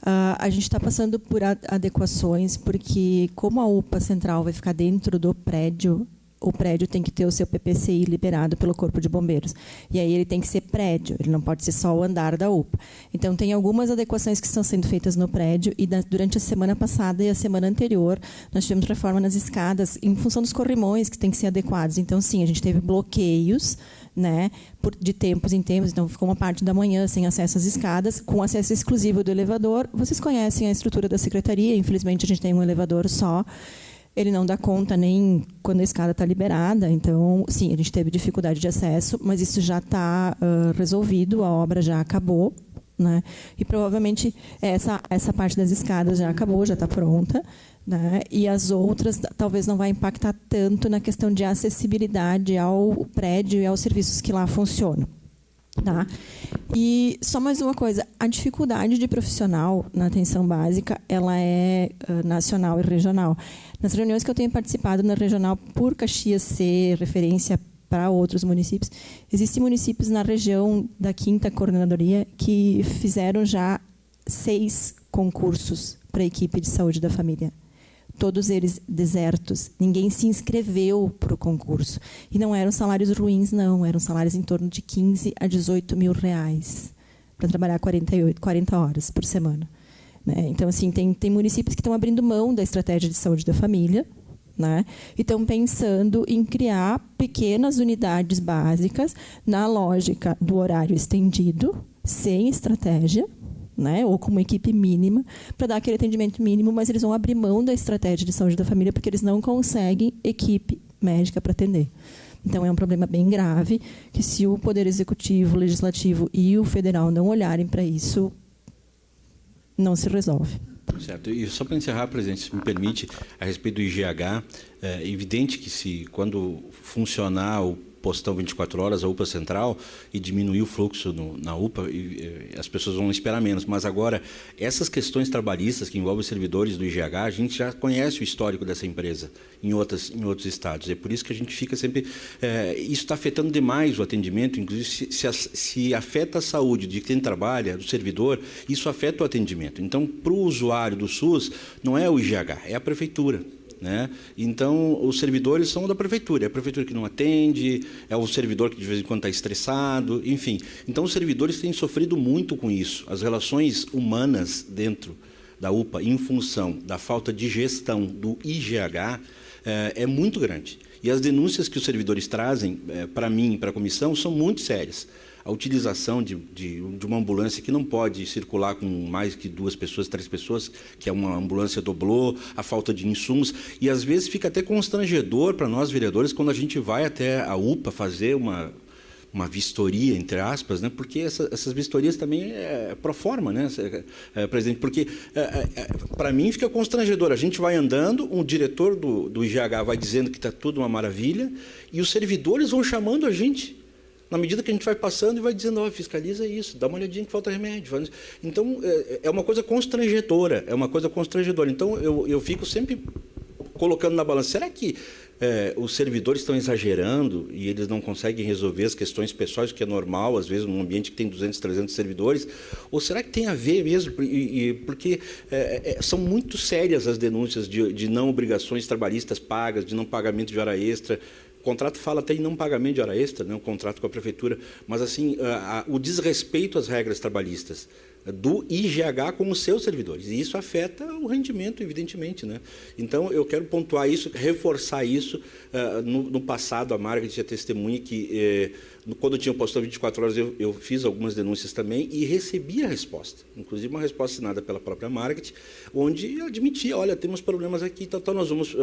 A gente está passando por adequações, porque como a UPA central vai ficar dentro do prédio, o prédio tem que ter o seu PPCI liberado pelo Corpo de Bombeiros. E aí ele tem que ser prédio, ele não pode ser só o andar da UPA. Então, tem algumas adequações que estão sendo feitas no prédio, e durante a semana passada e a semana anterior, nós tivemos reforma nas escadas, em função dos corrimões que têm que ser adequados. Então, sim, a gente teve bloqueios, né, de tempos em tempos, então ficou uma parte da manhã sem acesso às escadas, com acesso exclusivo do elevador. Vocês conhecem a estrutura da secretaria, infelizmente a gente tem um elevador só, ele não dá conta nem quando a escada está liberada, então, sim, a gente teve dificuldade de acesso, mas isso já está resolvido, a obra já acabou, né? E provavelmente essa parte das escadas já acabou, já está pronta, né? E as outras talvez não vai impactar tanto na questão de acessibilidade ao prédio e aos serviços que lá funcionam. Tá? E só mais uma coisa, a dificuldade de profissional na atenção básica, ela é nacional e regional. Nas reuniões que eu tenho participado na regional, por Caxias ser referência para outros municípios, existem municípios na região da 5ª Coordenadoria que fizeram já 6 concursos para a equipe de saúde da família. Todos eles desertos. Ninguém se inscreveu para o concurso. E não eram salários ruins, não. Eram salários em torno de 15 a 18 mil reais para trabalhar 40 horas por semana. Né? Então, assim, tem municípios que estão abrindo mão da estratégia de saúde da família, né? E estão pensando em criar pequenas unidades básicas na lógica do horário estendido, sem estratégia, né, ou com uma equipe mínima, para dar aquele atendimento mínimo, mas eles vão abrir mão da estratégia de saúde da família porque eles não conseguem equipe médica para atender. Então, é um problema bem grave, que se o Poder Executivo, o Legislativo e o Federal não olharem para isso, não se resolve. Certo. E só para encerrar, presidente, se me permite, a respeito do IGH, é evidente que quando funcionar o postão 24 horas, a UPA central, e diminuir o fluxo na UPA, as pessoas vão esperar menos. Mas agora, essas questões trabalhistas que envolvem os servidores do IGH, a gente já conhece o histórico dessa empresa em outros estados. É por isso que a gente fica sempre... isso está afetando demais o atendimento, inclusive se afeta a saúde de quem trabalha, do servidor, isso afeta o atendimento. Então, para o usuário do SUS, não é o IGH, é a prefeitura. Né? Então, os servidores são da prefeitura. É a prefeitura que não atende, é o servidor que de vez em quando está estressado, enfim. Então, os servidores têm sofrido muito com isso. As relações humanas dentro da UPA, em função da falta de gestão do IGH, é muito grande. E as denúncias que os servidores trazem para mim, para a comissão, são muito sérias. A utilização de uma ambulância que não pode circular com mais que 2 pessoas, 3 pessoas, que é uma ambulância doblô, a falta de insumos, e às vezes fica até constrangedor para nós vereadores quando a gente vai até a UPA fazer uma vistoria, entre aspas, né? Porque essas vistorias também é pro forma, né, presidente? Porque, para mim, fica constrangedor. A gente vai andando, um diretor do IGH vai dizendo que está tudo uma maravilha, e os servidores vão chamando a gente. Na medida que a gente vai passando e vai dizendo, fiscaliza isso, dá uma olhadinha que falta remédio. Então, é uma coisa constrangedora, Então, eu fico sempre colocando na balança, será que os servidores estão exagerando e eles não conseguem resolver as questões pessoais, o que é normal, às vezes, num ambiente que tem 200, 300 servidores? Ou será que tem a ver mesmo? Porque são muito sérias as denúncias de não obrigações trabalhistas pagas, de não pagamento de hora extra. O contrato fala até em não pagamento de hora extra, né, o contrato com a prefeitura, mas assim, o desrespeito às regras trabalhistas do IGH com os seus servidores. E isso afeta o rendimento, evidentemente, né? Então, eu quero pontuar isso, reforçar isso. No passado, a Margaret é testemunha que, quando eu tinha o postão 24 horas, eu fiz algumas denúncias também e recebi a resposta. Inclusive, uma resposta assinada pela própria Margaret, onde eu admitia, olha, temos problemas aqui, então nós vamos...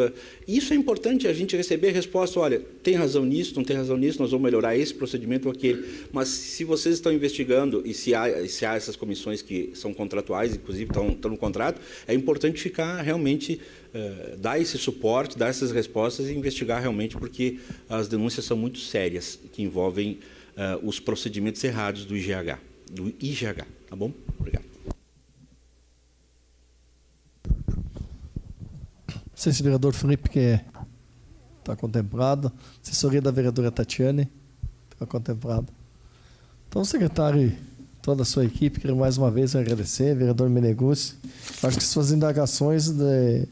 Isso é importante, a gente receber a resposta, olha, tem razão nisso, não tem razão nisso, nós vamos melhorar esse procedimento ou aquele. Mas se vocês estão investigando e se há essas comissões que são contratuais, inclusive estão no contrato, é importante ficar realmente, dar esse suporte, dar essas respostas e investigar realmente, porque as denúncias são muito sérias, que envolvem os procedimentos errados do IGH. Tá bom? Obrigado. Não sei se o vereador Felipe está contemplado. Assessoria da vereadora Tatiane está contemplada. Então, secretário toda a sua equipe. Quero mais uma vez agradecer, vereador Meneguzzi. Acho que suas indagações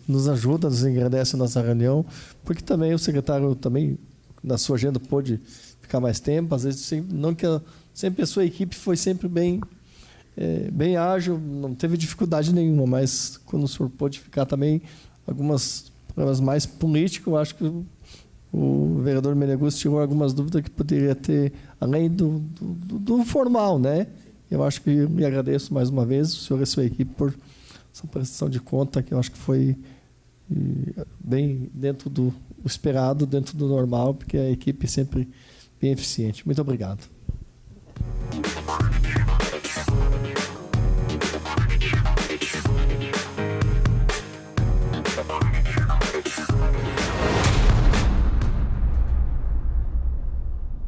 nos ajudam, nos engrandecem a nossa reunião, porque também o secretário, também, na sua agenda, pôde ficar mais tempo. Às vezes, sempre a sua equipe foi sempre bem ágil, não teve dificuldade nenhuma, mas quando o senhor pôde ficar também, algumas problemas mais políticos, eu acho que o vereador Meneguzzi tirou algumas dúvidas que poderia ter, além do formal, né? Eu acho que lhe agradeço mais uma vez, o senhor e a sua equipe, por essa prestação de conta, que eu acho que foi bem dentro do esperado, dentro do normal, porque a equipe é sempre bem eficiente. Muito obrigado.